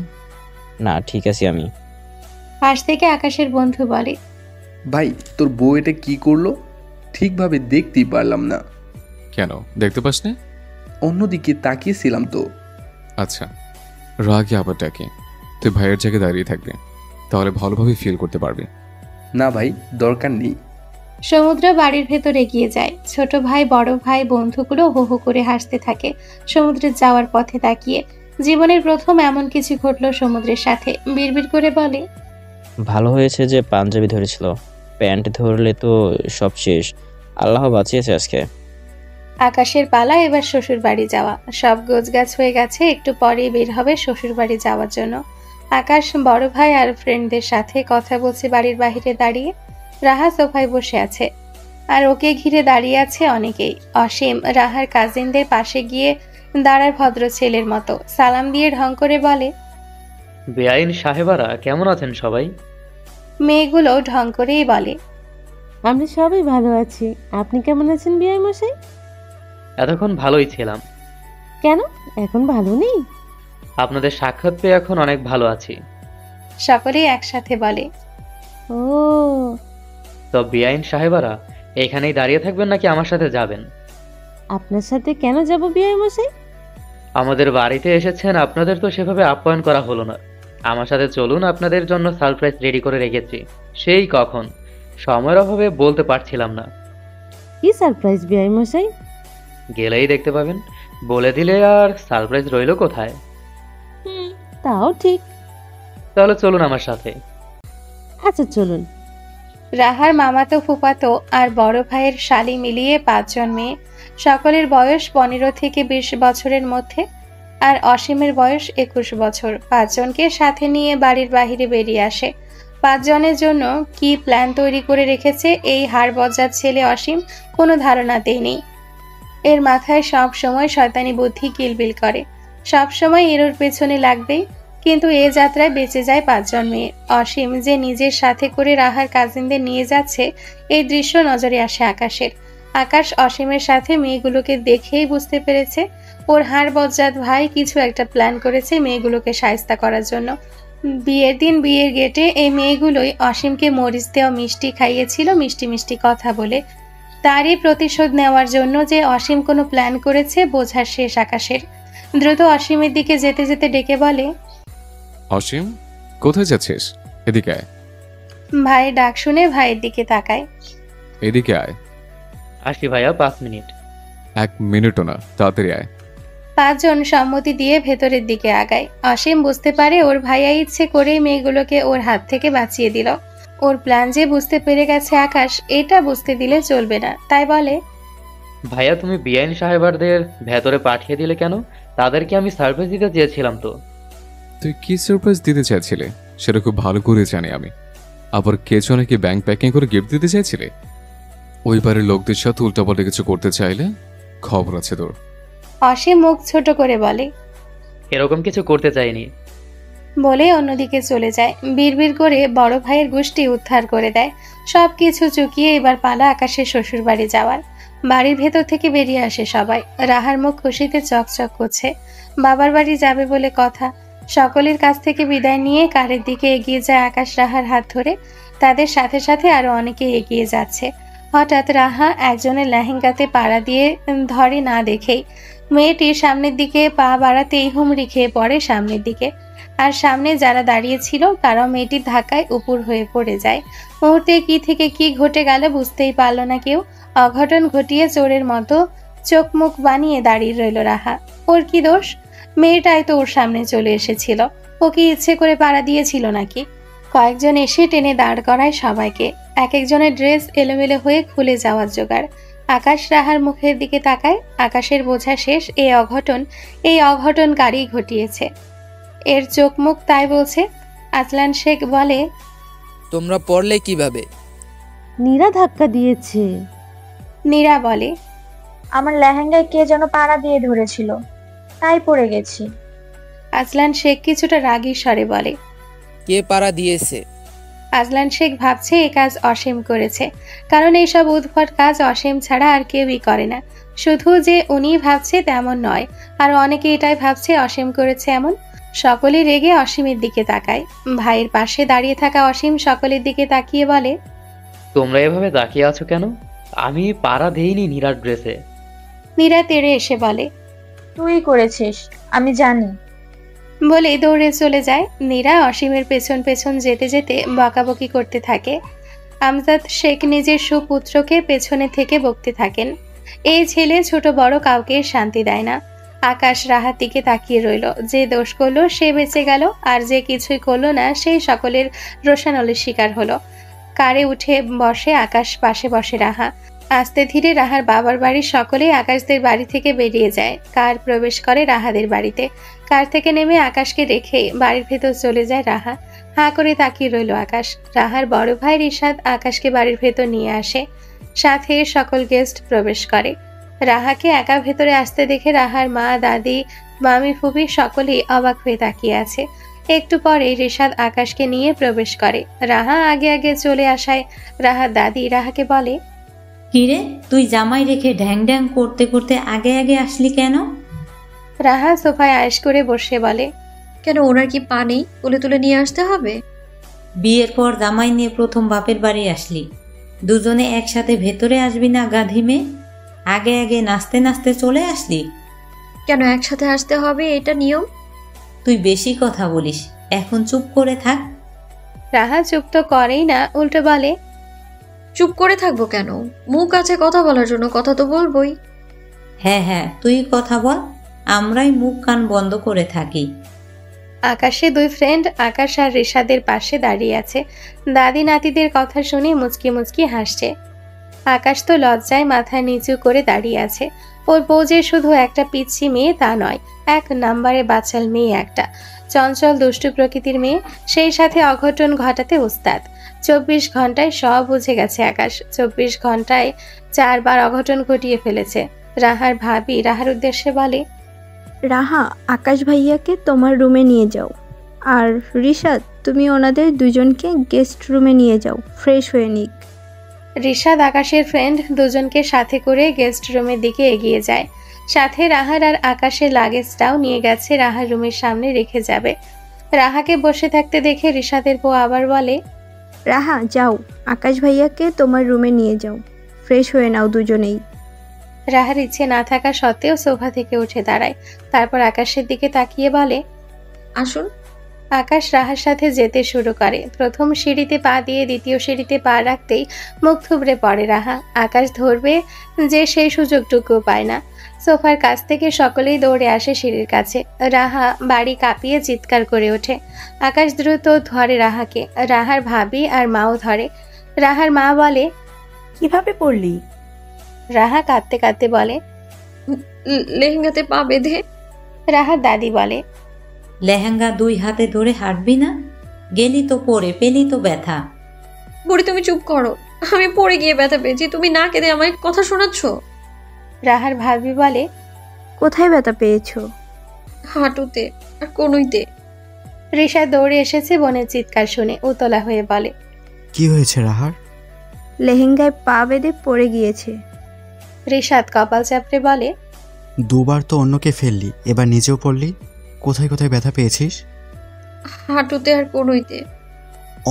না, ঠিক আছে আমি। পাশ থেকে আকাশের বন্ধু বলে, ভাই তোর বউ এটা কি করলো? ঠিকভাবে দেখতেই পারলাম না। কেন দেখতে পাস না? অন্যদিকে তাকিয়েছিলাম তো। আচ্ছা, রাগে আবার ডাকে। তুই ভাইয়ের জায়গায় দাঁড়িয়ে থাকবি, তাহলে ভালোভাবে ফিল করতে পারবি। না ভাই, দরকার নেই। সমুদ্র বাড়ির ভেতর এগিয়ে যায়। ছোট ভাই বড় ভাই বন্ধুগুলো হো হো করে হাসতে থাকে সমুদ্রের যাওয়ার পথে তাকিয়ে। জীবনের প্রথম এমন কিছু ঘটলো সমুদ্রের সাথে। বিড়বিড় করে বলে, ভালো হয়েছে যে পাঞ্জাবি ধরেছিল, প্যান্ট ধরলে তো সব শেষ। আল্লাহ বাঁচিয়েছে আজকে। আকাশের পালা এবার শ্বশুর বাড়ি যাওয়া। সব গোছগাছ হয়ে গেছে, একটু পরেই বের হবে শ্বশুর বাড়ি যাওয়ার জন্য। আকাশ বড় ভাই আর ফ্রেন্ডদের সাথে কথা বলছে বাড়ির বাইরে দাঁড়িয়ে। রাহা সোফায় বসে আছে আর ওকে ঘিরে দাঁড়িয়ে আছে অনেকেই। অসীম রাহার কাজিনদের পাশে গিয়ে দাঁড়ার ভদ্র ছেলের মতো সালাম দিয়ে ঢং করে বলে, বেআইন সাহেবারা কেমন আছেন সবাই? মেয়েগুলো ঢং করেই বলে, আমরা সবাই ভালো আছি। আপনি কেমন আছেন বিআই মশাই? এতক্ষণ ভালোই ছিলাম। কেন এখন ভালো নেই? আপনাদের সাক্ষাৎ পেয়ে এখন অনেক ভালো আছি। সকলেই একসাথে বলে, ও, তো বেআইন সাহেবারা এখানেই দাঁড়িয়ে থাকবেন নাকি আমার সাথে যাবেন? আপনার সাথে কেন যাব বিআই মশাই? আমাদের বাড়িতে এসেছেন, আপনাদের তো সেভাবে আপ্যায়ন করা হলো না। আমার সাথে চলুন, আপনাদের জন্য সারপ্রাইজ রেডি করে রেখেছি। সেই কখন, সময়ের অভাবে বলতে পারছিলাম না। কি সারপ্রাইজ বিআই মশাই? গেলেই দেখতে পাবেন। বলে দিলে আর সারপ্রাইজ রইল কোথায়? তাও ঠিক। তাহলে চলুন আমার সাথে। আচ্ছা চলুন। রাহার মামাতো ফুফাতো আর বড় ভাইয়ের শালি মিলিয়ে 5 জন মেয়ে। সকলের বয়স 15 থেকে 20 বছরের মধ্যে আর অসীমের বয়স 21 বছর। 5 জনকে সাথে নিয়ে বাড়ির বাইরে বেরিয়ে আসে। 5 জনের জন্য কি প্ল্যান তৈরি করে রেখেছে এই হাড় বজ্জার ছেলে অসীম কোনো ধারণাতেই নেই। এর মাথায় সব সময় শয়তানি বুদ্ধি কিলবিল করে, সব সময় এর ওর পেছনে লাগবেই। কিন্তু এ যাত্রায় বেঁচে যায় 5 জন মেয়ে। অসীম যে নিজের সাথে করে রাহার কাজিনদের নিয়ে যাচ্ছে, এই দৃশ্য নজরে আসে আকাশের। আকাশ অসীমের সাথে মেয়েগুলোকে দেখেই বুঝতে পেরেছে ওর হাড় বজ্জাত ভাই কিছু একটা প্ল্যান করেছে মেয়েগুলোকে শায়েস্তা করার জন্য। বিয়ের দিন বিয়ের গেটে এই মেয়েগুলোই অসীমকে মরিচ দেওয়া মিষ্টি খাইয়েছিল মিষ্টি মিষ্টি কথা বলে। তারই প্রতিশোধ নেওয়ার জন্য যে অসীম কোনো প্ল্যান করেছে বোঝার শেষ আকাশের। দ্রুত অসীমের দিকে যেতে যেতে ডেকে বলে, অসীম, কোথায় যাচ্ছিস? এদিকে আয়। ভাই ডাক শুনে ভাইয়ের দিকে তাকায়। এদিকে আয়। আসি ভাইয়া, 5 মিনিট। 1 মিনিটও না, তাড়াতাড়ি আয়। 5 জন সম্মতি দিয়ে ভেতরের দিকে আগায়। অসীম বুঝতে পারে ওর ভাইয়া ইচ্ছে করেই মেয়েগুলোকে ওর হাত থেকে বাঁচিয়ে দিল। ওর প্ল্যান যে বুঝতে পেরে গেছে আকাশ, এটা বুঝতে দিলে চলবে না। তাই বলে, ভাইয়া তুমি বিআইন সাহেবারদের ভেতরে পাঠিয়ে দিলে কেন? তাদেরকে আমি সার্ভিস দিতে চেয়েছিলাম তো। তুই কি সারপ্রাইজ দিতে চাইছিলে সেটা খুব ভালো করে জানি আমি। আবার কেছো নাকি ব্যাংক প্যাকিং করে গিফট দিতে চাইছিলে? ওই বাড়ির লোকদের সাথে উল্টাপাল্টা কিছু করতে চাইলে খবর আছে তোর। অসীম মুখ ছোট করে বলে, এরকম কিছু করতে চাইনি। বলে অন্যদিকে চলে যায়। বিড়বিড় করে বড় ভাইয়ের গোষ্ঠী উদ্ধার করে দেয়। সবকিছু চুকিয়ে এবার পালা আকাশের শ্বশুর বাড়ি যাওয়ার। বাড়ির ভেতর থেকে বেরিয়ে আসে সবাই। রাহার মুখ খুশিতে চকচক করছে। বাবার বাড়ি যাবে বলে কথা। সকলের কাছ থেকে বিদায় নিয়ে কারের দিকে এগিয়ে যায় আকাশ রাহার হাত ধরে। তাদের সাথে সাথে আরো অনেকে এগিয়ে যাচ্ছে। হঠাৎ রাহা একজনের লেহেঙ্গাতে পাড়া দিয়ে ধরে না দেখেই মেয়েটির সামনের দিকে পা বাড়াতেই হুমড়ি খেয়ে পড়ে সামনের দিকে। আর সামনে যারা দাঁড়িয়ে ছিল তারাও মেয়েটির ধাক্কায় উপুর হয়ে পড়ে যায়। মুহূর্তে কি থেকে কি ঘটে গেল বুঝতেই পারল না কেউ। অঘটন ঘটিয়ে চোরের মতো চোখ মুখ বানিয়ে দাঁড়িয়ে রইল রাহা। ওর কি দোষ? মেয়েটাই তো ওর সামনে চলে এসেছিল। ও কি ইচ্ছে করে পাড়া দিয়েছিল নাকি? কয়েকজন এসে টেনে দাঁড় করায় সবাইকে। এক একজনের ড্রেস এলোমেলো হয়ে খুলে যাওয়ার জোগাড়। আকাশ রাহার মুখের দিকে তাকায়। আকাশের বোঝা শেষ এই অঘটনকারী ঘটিয়েছে। এর চোখ মুখ তাই বলছে। আজলান শেখ বলে, তোমরা পড়লে কিভাবে? নীরা ধাক্কা দিয়েছে। নীরা বলে, আমার লেহেঙ্গায় কে যেন পাড়া দিয়ে ধরেছিল, তাই পড়ে গেছি। আজলান শেখ কিছুটা রাগী স্বরে বলে, কে পাড়া দিয়েছে? আজলান শেখ ভাবছে এ কাজ অসীম করেছে, কারণ এইসব উদ্ভট কাজ অসীম ছাড়া আর কেউই করে না। শুধু যে উনি ভাবছে তেমন নয়, আর অনেকে এটাই ভাবছে অসীম করেছে এমন। সকলে রেগে অসীমের দিকে তাকায়। ভাইয়ের পাশে দাঁড়িয়ে থাকা অসীম সকলের দিকে তাকিয়ে বলে, তোমরা এভাবে তাকিয়ে আছো কেন? আমি পাড়া দেইনি নীরার ড্রেসে। নীরা তেড়ে এসে বলে, তুই করেছিস, আমি জানি। বলে দৌড়ে চলে যায়। নীরা অসীমের পেছন পেছন যেতে যেতে বকাবকি করতে থাকে। আমজাদ শেখ নিজের সুপুত্রকে পেছনে থেকে বকতে থাকেন। এই ছেলে ছোট বড় কাউকে শান্তি দেয় না। আকাশ রাহার দিকে তাকিয়ে রইল। যে দোষ করলো সে বেঁচে গেল, আর যে কিছুই করলো না সেই সকলের রোষানলের শিকার হলো। কারে উঠে বসে আকাশ, পাশে বসে রাহা। আস্তে ধীরে রাহার বাবার বাড়ির সকলেই আকাশদের বাড়ি থেকে বেরিয়ে যায়। কার প্রবেশ করে রাহাদের বাড়িতে। কার থেকে নেমে আকাশকে রেখে বাড়ির ভেতর চলে যায় রাহা। হাঁ করে তাকিয়ে রইল আকাশ। রাহার বড় ভাই রিশাদ আকাশকে বাড়ির ভেতর নিয়ে আসে। সাথে সকল গেস্ট প্রবেশ করে। রাহাকে একা ভেতরে আসতে দেখে রাহার মা, দাদি, মামি, ফুফি সকলেই অবাক হয়ে তাকিয়ে আছে। একটু পরে রিশাদ আকাশকে নিয়ে প্রবেশ করে। রাহা আগে আগে চলে আসায় রাহার দাদি রাহাকে বলে, কিরে, তুই জামাই রেখে ঢ্যাং ঢ্যাং করতে করতে আগে আগে আসলি কেন? রাহা সোফায় আয়েশ করে বসে বলে, কেন, ওনার কি পা নেই? তুলে তুলে নিয়ে আসতে হবে? বিয়ের পর জামাই নিয়ে প্রথম বাপের বাড়ি আসলি, দুজনে একসাথে ভেতরে আসবি না গাধি মেয়ে? আগে আগে নাচতে নাচতে চলে আসলি কেন? একসাথে আসতে হবে, এটা নিয়ম। তুই বেশি কথা বলিস, এখন চুপ করে থাক। রাহা চুপ তো করেই না, উল্টো বলে, চুপ করে থাকবো কেন? মুখ আছে কথা বলার জন্য, কথা তো বলবোই। হ্যাঁ হ্যাঁ, তুই কথা বল, আমরাই মুখ কান বন্ধ করে থাকি। আকাশে দুই ফ্রেন্ড আকাশ আর রিশাদের পাশে দাঁড়িয়ে আছে। দাদি নাতিদের কথা শুনে মুচকি মুচকি হাসছে। আকাশ তো লজ্জায় মাথা নিচু করে দাঁড়িয়ে আছে। ওর বউ যে শুধু একটা পিচ্ছি মেয়ে তা নয়, 1 নম্বরে বাচাল মেয়ে একটা। চঞ্চল দুষ্টু প্রকৃতির মেয়ে, সেই সাথে অঘটন ঘটাতে উস্তাদ। 24 ঘন্টায় সব বুঝে গেছে আকাশ। 24 ঘন্টায় 4 বার অঘটন ঘটিয়ে ফেলেছে। রাহার ভাবি রাহার উদ্দেশ্যে বলে, রাহা, আকাশ ভাইয়াকে তোমার রুমে নিয়ে যাও। আর রিশাদ, তুমি ওনাদের দুজনকে গেস্ট রুমে নিয়ে যাও, ফ্রেশ হয়ে নিক। রিশাদ আকাশের ফ্রেন্ড দুজনকে সাথে করে গেস্ট রুমের দিকে এগিয়ে যায়। সাথে রাহার আর আকাশের লাগেজটাও নিয়ে গেছে, রাহার রুমের সামনে রেখে যাবে। রাহাকে বসে থাকতে দেখে রিশাদের বউ আবার বলে, রাহা যাও, আকাশ ভাইয়াকে তোমার রুমে নিয়ে যাও, ফ্রেশ হয়ে নাও দুজনেই। রাহার ইচ্ছে না থাকা সত্ত্বেও সোফা থেকে উঠে দাঁড়ায়, তারপর আকাশের দিকে তাকিয়ে বলে, আসুন। আকাশ রাহার সাথে যেতে শুরু করে। প্রথম সিঁড়িতে পা দিয়ে দ্বিতীয় সিঁড়িতে পা রাখতেই মুখ থুবড়ে পড়ে রাহা। আকাশ ধরবে যে সেই সুযোগটুকু পায় না। সোফার কাছ থেকে সকলেই দৌড়ে আসে সিঁড়ির কাছে। রাহা বাড়ি কাঁপিয়ে চিৎকার করে ওঠে। আকাশ দ্রুত ধরে রাহাকে, রাহার ভাবি আর মাও ধরে। রাহার মা বলে, কিভাবে পড়লি? রাহা কাঁদতে কাঁদতে বলে, লেহেঙ্গাতে পা বেঁধে। রাহার দাদি বলে, লেহেঙ্গা 2 হাতে ধরে হাঁটবি না? গেলি তো পড়ে, পেলি তো ব্যথা। বুড়ি তুমি চুপ করো, আমি পড়ে গিয়ে ব্যথা পেয়েছি, তুমি না কেঁদে আমায় কথা শোনাচ্ছ। রাহার ভাবি বলে, কোথায় ব্যথা পেয়েছো? হাঁটুতে আর কনুইতে। রিশা দৌড়ে এসেছে বোনের চিৎকার শুনে, উতলা হয়ে বলে, কি হয়েছে রাহার? লেহেঙ্গায় পা বেঁধে পড়ে গিয়েছে। রিশাদ কপাল চাপড়ে বলে, দুবার তো অন্যকে ফেললি, এবার নিজেও পড়লি। কোথায় কোথায় ব্যথা পেয়েছিস? হাঁটুতে আর কনুইতে।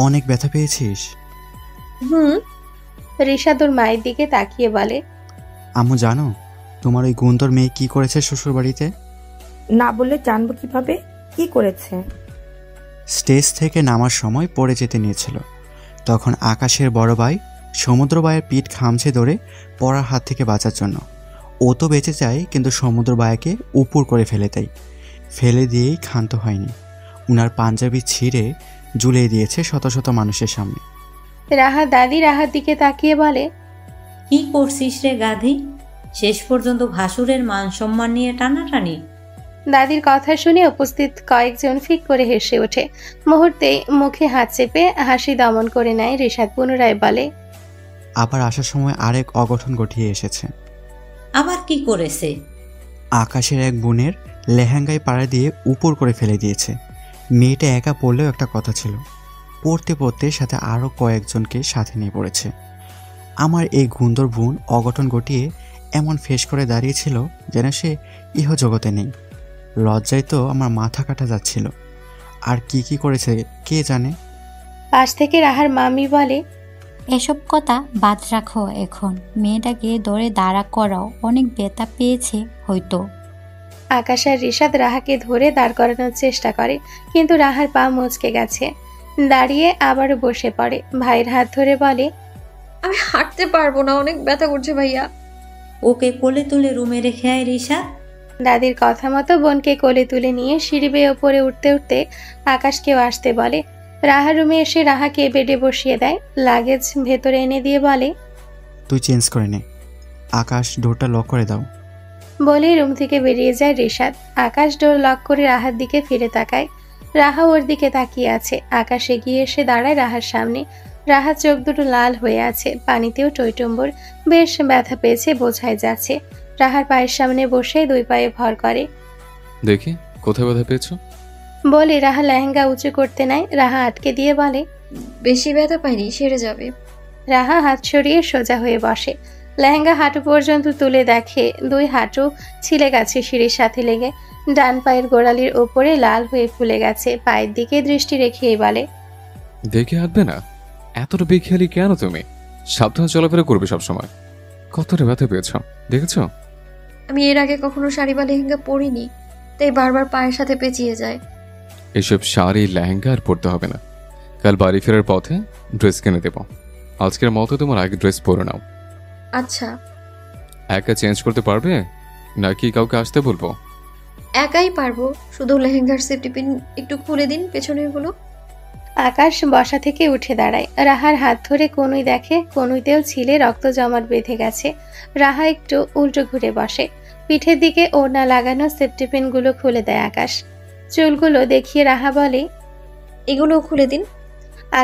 অনেক ব্যথা পেয়েছিস? রিশাদ ওর মায়ের দিকে তাকিয়ে বলে, আম্মু জানো তোমার ওই গুন্তর মেয়ে কি করেছে শ্বশুর বাড়িতে? না বললে জানবো কিভাবে? কি করেছে? স্টেজ থেকে নামার সময় পড়ে যেতে নিয়েছিল, তখন আকাশের বড় ভাই সমুদ্র ভাইয়ের পিঠ খামছে ধরে পড়ার হাত থেকে বাঁচার জন্য। ও তো বেঁচে যায়, কিন্তু সমুদ্র ভাইকে উপর করে ফেলে দিয়েই ক্ষান্ত হয়নি। উনার পাঞ্জাবি ছিঁড়ে ঝুলিয়ে দিয়েছে শত শত মানুষের সামনে। রাহা দাদি রাহার দিকে তাকিয়ে বলে, কি করছিস রে গাধি? শেষ পর্যন্ত ভাসুরের মান সম্মান নিয়ে টানাটানি। দাদির কথা শুনে উপস্থিত কয়েকজন ফিক করে হেসে ওঠে। মুহূর্তেই মুখে হাত চেপে হাসি দমন করে নেয় রিশাদ। পুনরায় বলে, আবার আসার সময় আরেক অঘটন ঘটিয়ে এসেছে। আবার কি করেছে? আকাশের এক বোনের লেহেঙ্গায় পাড়া দিয়ে উপর করে ফেলে দিয়েছে। মেয়েটা একা পড়লেও একটা কথা ছিল, পড়তে পড়তে সাথে আরও কয়েকজনকে সাথে নিয়ে পড়েছে। আমার এই গুন্দর বোন অঘটন ঘটিয়ে এমন ফেস করে দাঁড়িয়েছিল যেন সে ইহজগতে নেই। লজ্জায় তো আমার মাথা কাটা যাচ্ছিল। আর কি কি করেছে কে জানে। পাশ থেকে রাহার মামি বলে, এসব কথা বাদ রাখো, এখন মেয়েটাকে ধরে দাঁড়া করাও, অনেক ব্যথা পেয়েছে হয়তো। আকাশ আর রিশাদ রাহাকে ধরে দাঁড় করানোর চেষ্টা করে, কিন্তু রাহার পা মচকে গেছে। দাঁড়িয়ে আবারও বসে পড়ে। ভাইয়ের হাত ধরে বলে, আমি হাঁটতে পারবো না, অনেক ব্যথা করছে ভাইয়া। ওকে কোলে তুলে রুমে রেখে আয় রিশাদ। দাদির কথা মতো বোনকে কোলে তুলে নিয়ে সিঁড়ি বেয়ে ওপরে উঠতে উঠতে আকাশকেও আসতে বলে। রাহার রুমে এসে রাহাকে বেডে বসিয়ে দেয়, লাগেজ ভেতরে এনে দিয়ে বলে, তুই চেঞ্জ করে নে, আকাশ ডোরটা লক করে দাও। বলে রুম থেকে বেরিয়ে যায় রিশাদ। আকাশ ডোর লক করে রাহার দিকে ফিরে তাকায়। রাহা ওর দিকে তাকিয়ে আছে। আকাশ এগিয়ে এসে দাঁড়ায় রাহার সামনে। রাহার চোখ দুটো লাল হয়ে আছে, পানিতেও টইটম্বর, বেশ ব্যথা পেয়েছে বোঝাই যাচ্ছে। রাহার পায়ের সামনে বসে 2 পায়ে ভর করে। দেখি কোথায় ব্যথা পেয়েছো? বলে রাহা লেহেঙ্গা উঁচু করতে নেয়। রাহা আটকে দিয়ে বলে, বেশি ব্যথা পাইনি, সেরে যাবে। রাহা হাত সরিয়ে সোজা হয়ে বসে। লেহেঙ্গা হাঁটু পর্যন্ত তুলে দেখে 2 হাঁটু ছিলে গেছে সিঁড়ির সাথে লেগে। ডান পায়ের গোড়ালির ওপরে লাল হয়ে ফুলে গেছে। পায়ের দিকে দৃষ্টি রেখেই বলে, দেখে হাঁটবে না? এতটা বেখেয়ালি কেন তুমি? সাবধানে চলাফেরা করবে সবসময়। কতটা ব্যথা পেয়েছো দেখেছো? আমি এর আগে কখনো শাড়ি বা লেহেঙ্গা পরিনি, তাই বারবার পায়ের সাথে পেঁচিয়ে যায়। এসব শাড়ি লেহেঙ্গা আর পরতে হবে না। কাল বাড়ি ফেরার পথে ড্রেস কিনে দেবো। আজকের মতো তোমার আগে ড্রেস পরে নাও। আচ্ছা। একা চেঞ্জ করতে পারবে নাকি কাউকে আসতে বলবো? একাই পারবো, শুধু লেহেঙ্গার সেফটি পিন একটু খুলে দিন পেছনের গুলো। আকাশ বসা থেকে উঠে দাঁড়ায়। রাহার হাত ধরে কনুই দেখে, কনুইতেও ছিলে রক্ত জমাট বেঁধে গেছে। রাহা একটু উল্টো ঘুরে বসে। পিঠের দিকে ওড়না লাগানো সেফটি পিনগুলো খুলে দেয় আকাশ। চুলগুলো দেখিয়ে রাহা বলে, এগুলো খুলে দিন।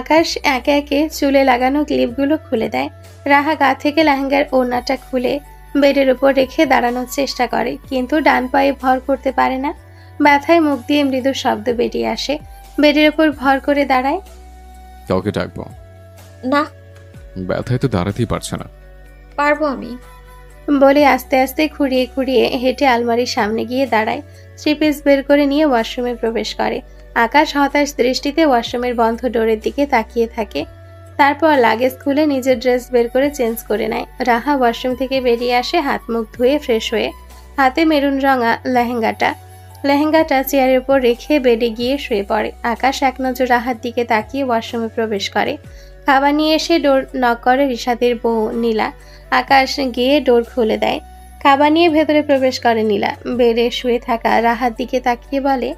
আকাশ একে একে চুলে লাগানো ক্লিপগুলো খুলে দেয়। রাহা গা থেকে লেহেঙ্গার ওড়নাটা খুলে বেডের উপর রেখে দাঁড়ানোর চেষ্টা করে, কিন্তু ডান পায়ে ভর করতে পারে না। ব্যথায় মুখ দিয়ে মৃদু শব্দ বেরিয়ে আসে। বেডের উপর ভর করে দাঁড়ায়। কাউকে ডাকবো? না, ব্যথায় তো দাঁড়াতেই পারছে না। পারবো আমি। বলে আস্তে আস্তে খুঁড়িয়ে খুঁড়িয়ে হেঁটে আলমারির সামনে গিয়ে দাঁড়ায়। থ্রি পিস বের করে নিয়ে ওয়াশরুমে প্রবেশ করে। আকাশ হতাশ দৃষ্টিতে ওয়াশরুমের বন্ধ ডোরের দিকে তাকিয়ে থাকে। তারপর লাগেজ খুলে নিজের ড্রেস বের করে চেঞ্জ করে নেয়। রাহা ওয়াশরুম থেকে বেরিয়ে আসে হাত মুখ ধুয়ে ফ্রেশ হয়ে। হাতে মেরুন রঙা লেহেঙ্গাটা চেয়ারের উপর রেখে বেডে গিয়ে শুয়ে পড়ে। আকাশ এক নজর রাহার দিকে তাকিয়ে ওয়াশরুমে প্রবেশ করে। খাবার নিয়ে এসে ডোর নক করে রিশাদের বউ নীলা। আকাশ গিয়ে ডোর খুলে দেয়। খাবার নিয়ে ভেতরে প্রবেশ করে নীলা। বেডে শুয়ে থাকা রাহার দিকে তাকিয়ে বলে,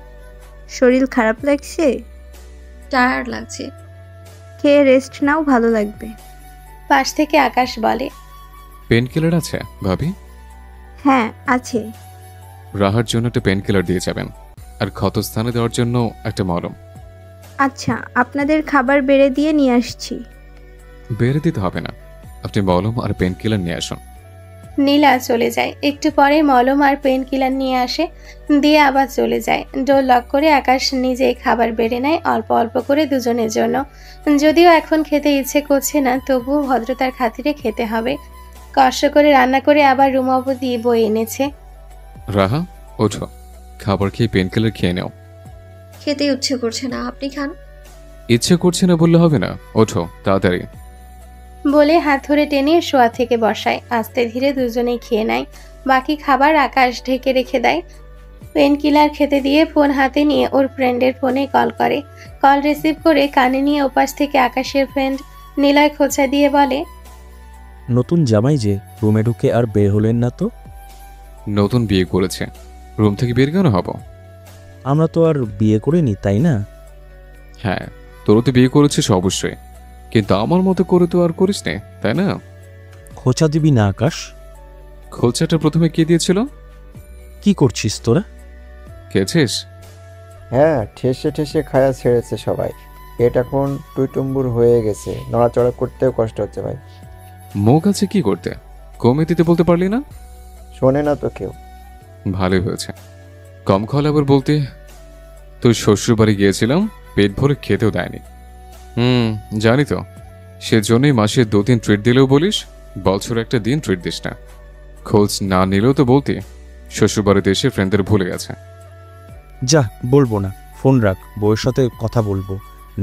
শরীর খারাপ লাগছে? টায়ার্ড লাগছে। খেয়ে রেস্ট নাও, ভালো লাগবে। পাশ থেকে আকাশ বলে, পেন কিলার আছে ভাবি? হ্যাঁ আছে। রাহার জন্য একটা পেন কিলার দিয়ে যাবেন, আর ক্ষতস্থানে দেওয়ার জন্য একটা মলম। আচ্ছা, আপনাদের খাবার বেড়ে দিয়ে নিয়ে আসছি। বেড়ে দিতে হবে না, আপনি মলম আর পেন কিলার নিয়ে আসুন। নীলা চলে যায়। একটু পরে মলম আর পেন কিলার নিয়ে আসে, দিয়ে আবার চলে যায়। ডোর লক করে আকাশ নিজেই খাবার বেড়ে নেয়, অল্প অল্প করে দুজনের জন্য। যদিও এখন খেতে ইচ্ছে করছে না, তবুও ভদ্রতার খাতিরে খেতে হবে। কষ্ট করে রান্না করে আবার রুম অবধি বয়ে এনেছে। রাহা ওঠো, খাবার খেয়ে পেন কিলার খেয়ে নাও। খেতে ইচ্ছে করছে না, আপনি খান। ইচ্ছে করছে না বললে হবে না, ওঠো তাড়াতাড়ি। বলে হাত ধরে টেনে শোয়া থেকে বসায়। আস্তে ধীরে দুজনেই খেয়ে নেয়। বাকি খাবার আকাশ ঢেকে রেখে দেয়। পেন কিলার খেতে দিয়ে ফোন হাতে নিয়ে ওর ফ্রেন্ডের ফোনে কল করে। কল রিসিভ করে কানে নিয়ে ওপাশ থেকে আকাশের ফ্রেন্ড নীলয় খোঁচা দিয়ে বলে, নতুন জামাই যে রুমে ঢুকে আর বের হলেন না তো? নতুন বিয়ে করেছে, রুম থেকে বের কেন হব? আমরা তো আর বিয়ে করিনি, তাই না? হ্যাঁ, তোরও তো বিয়ে করেছিস অবশ্যই, কিন্তু আমার মতো করে তো আর করিস নে, তাই না? খোঁচা দিবি না আকাশ। খোঁচাটা প্রথমে কে দিয়েছিল? কি করছিস তোরা? খেয়েছিস? হ্যাঁ, ঠেসে ঠেসে খায়া ছেড়েছে সবাই। পেট এখন টুইটুম্বুর হয়ে গেছে, নড়াচড়া করতেও কষ্ট হচ্ছে ভাই। মুখ আছে কি করতে, কমে দিতে বলতে পারলি না? শোনে না তো কেউ। ভালোই হয়েছে, কম খাওয়ালে আবার বলতে তোর শ্বশুর বাড়ি গিয়েছিলাম, পেট ভরে খেতেও দেয়নি। জানি তো, সেজন্যই মাসে 2-3 ট্রিট দিলেও বলিস, বছর একটা দিন ট্রিট দিস না। খোঁজ না নিলেও তো বলতে শ্বশুর বাড়িতে এসে ফ্রেন্ডদের ভুলে গেছে। যা, বলবো না, ফোন রাখ, বউয়ের সাথে কথা বলবো।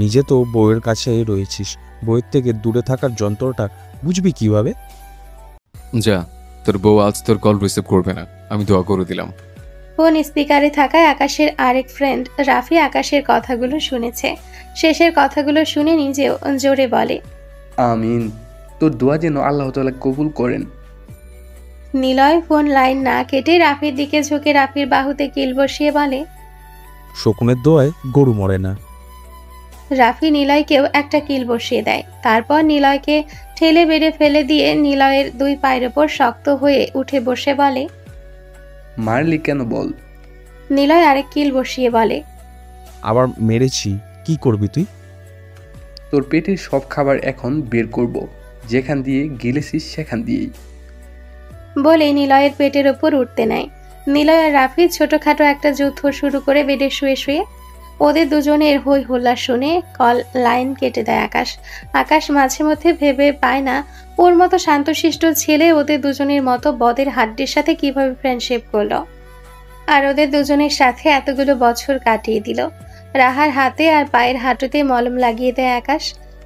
নিজে তো বউয়ের কাছে রয়েছিস, বউয়ের থেকে দূরে থাকার যন্ত্রটা বুঝবি কিভাবে? যা, তোর বউ আজ তোর কল রিসিভ করবে না, আমি দোয়া করে দিলাম। ফোন স্পিকারে থাকায় আকাশের আরেক ফ্রেন্ড রাফি আকাশের কথাগুলো শুনেছে। শেষের কথাগুলো শুনে নিজেও জোরে বলে, আমিন। তোর দোয়া যেন আল্লাহ তাআলা কবুল করেন। নিলয় ফোন লাইন না কেটে রাফির দিকে ঝুঁকে রাফির বাহুতে কিল বসিয়ে বলে, শকুনের দোয়ায় গরু মরে না। রাফি নিলয়কেও একটা কিল বসিয়ে দেয়। তারপর নিলয়কে ঠেলে বেড়ে ফেলে দিয়ে নিলয়ের 2 পায়ের ওপর শক্ত হয়ে উঠে বসে বলে, মারলি কেন বল? নিলয় আরেক কিল বসিয়ে বলে, আবার মেরেছি, কি করবি তুই? তোর পেটের সব খাবার এখন বের করব, যেখান দিয়ে গিলেছিস সেখান দিয়েই। বলে নিলয়ের পেটের ওপর উঠতে নেয়। নিলয় আর রাফি ছোটখাটো একটা যুদ্ধ শুরু করে বেডে শুয়ে শুয়ে। ওদের দুজনের হই হুল্লা শুনে কল লাইন কেটে দেয় আকাশ। আকাশ মাঝে মধ্যে ভেবে পায় না, ওর মতো শান্তশিষ্ট ছেলে ওদের দুজনের মতো বদের হাড্ডির সাথে কিভাবে ফ্রেন্ডশিপ করলো, আর ওদের দুজনের সাথে এতগুলো বছর কাটিয়ে দিল। রাহার হাতে আর পায়ের হাঁটুতে মলম লাগিয়ে দেয় আকাশ।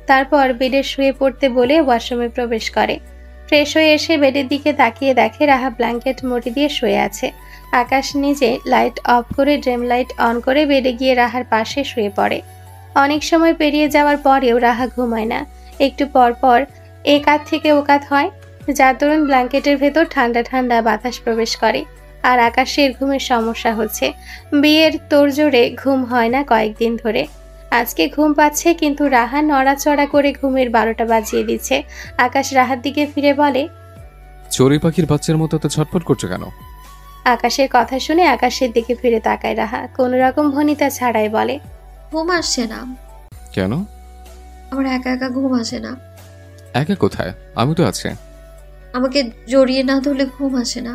তারপর বেডে শুয়ে পড়তে বলে ওয়াশরুমে প্রবেশ করে। ফ্রেশ হয়ে এসে বেডের দিকে তাকিয়ে দেখে রাহা ব্ল্যাঙ্কেট মুড়ি দিয়ে শুয়ে আছে। আকাশ নিজে লাইট অফ করে ড্রিম লাইট অন করে বেডে গিয়ে রাহার পাশে শুয়ে পড়ে। অনেক সময় পেরিয়ে যাওয়ার পরেও রাহা ঘুমায় না। একটু পর পর এ কাত থেকে ও কাত হয়, যার দরুন ব্ল্যাঙ্কেটের ভেতর ঠান্ডা ঠান্ডা বাতাস প্রবেশ করে। আর আকাশের ঘুমের সমস্যা হচ্ছে। বিয়ের তোড়জোড়ে ঘুম হয় না কয়েকদিন ধরে। আজকে ঘুম পাচ্ছে, কিন্তু রাহা নড়াচড়া করে ঘুমের 12টা বাজিয়ে দিচ্ছে। আকাশ রাহার দিকে ফিরে বলে, চড়ুই পাখির বাচ্চার মতো এত ছটফট করছো কেন? আকাশের কথা শুনে আকাশের দিকে ফিরে তাকায় রাহা। কোনো রকম ভনিতা ছাড়াই বলে, ঘুম আসছে না। কেন? আমার একা একা ঘুম আসে না। একা কোথায়? আমি তো আছি। আমাকে জড়িয়ে না ধরলে ঘুম আসে না।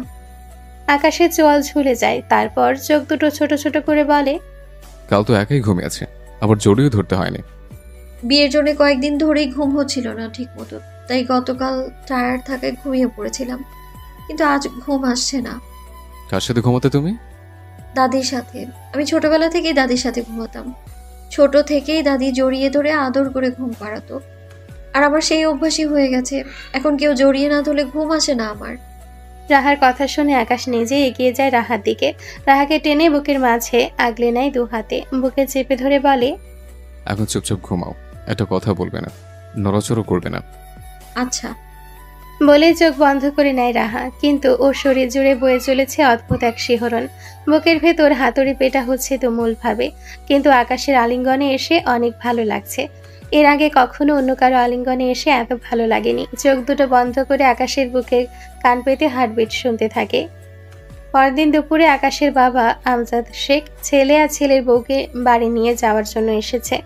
আকাশে চোয়াল ঝুলে যায়, তারপর চোখ দুটো ছোট ছোট করে বলে, কাল তো একাই ঘুমিয়েছে, আবার জড়িয়ে ধরতে হয়নি। বিয়ের জন্য কয়েকদিন ধরেই ঘুম হচ্ছিল না ঠিক মতো, তাই গতকাল টায়ার্ড থাকায় ঘুমিয়ে পড়েছিলাম, কিন্তু আজ ঘুম আসছে না। কার সাথে ঘুমাতে তুমি? দাদির সাথে। আমি ছোটবেলা থেকেই দাদির সাথে ঘুমাতাম। ছোট থেকেই দাদি জড়িয়ে ধরে আদর করে ঘুম পাড়াতো, আর আমার সেই অভ্যাসই হয়ে গেছে। এখন কেউ জড়িয়ে না ধরলে ঘুম আসে না আমার। রাহার কথা শুনে আকাশ নিজে এগিয়ে যায় রাহার দিকে, রাহাকে টেনে বুকের মাঝে আগলে নেয় দু হাতে, বুকে চেপে ধরে বলে, এখন চুপচাপ ঘুমাও, একটা কথা বলবে না, নড়াচড়ও করবে না। আচ্ছা। বলেই চোখ বন্ধ করে নেয় রাহা, কিন্তু ওর শরীর জুড়ে বয়ে চলেছে অদ্ভুত এক শিহরণ। বুকের ভেতর হাতুড়ি পেটা হচ্ছে তুমুল ভাবে, কিন্তু আকাশের আলিঙ্গনে এসে অনেক ভালো লাগছে। এর আগে কখনো অন্য কারো আলিঙ্গনে এসে এত ভালো লাগেনি। চোখ দুটো বন্ধ করে আকাশের বুকে কান পেতে হার্টবিট শুনতে থাকে। পরদিন দুপুরে আকাশের বাবা আমজাদ শেখ ছেলে আর ছেলের বউকে বাড়ি নিয়ে যাওয়ার জন্য এসেছে।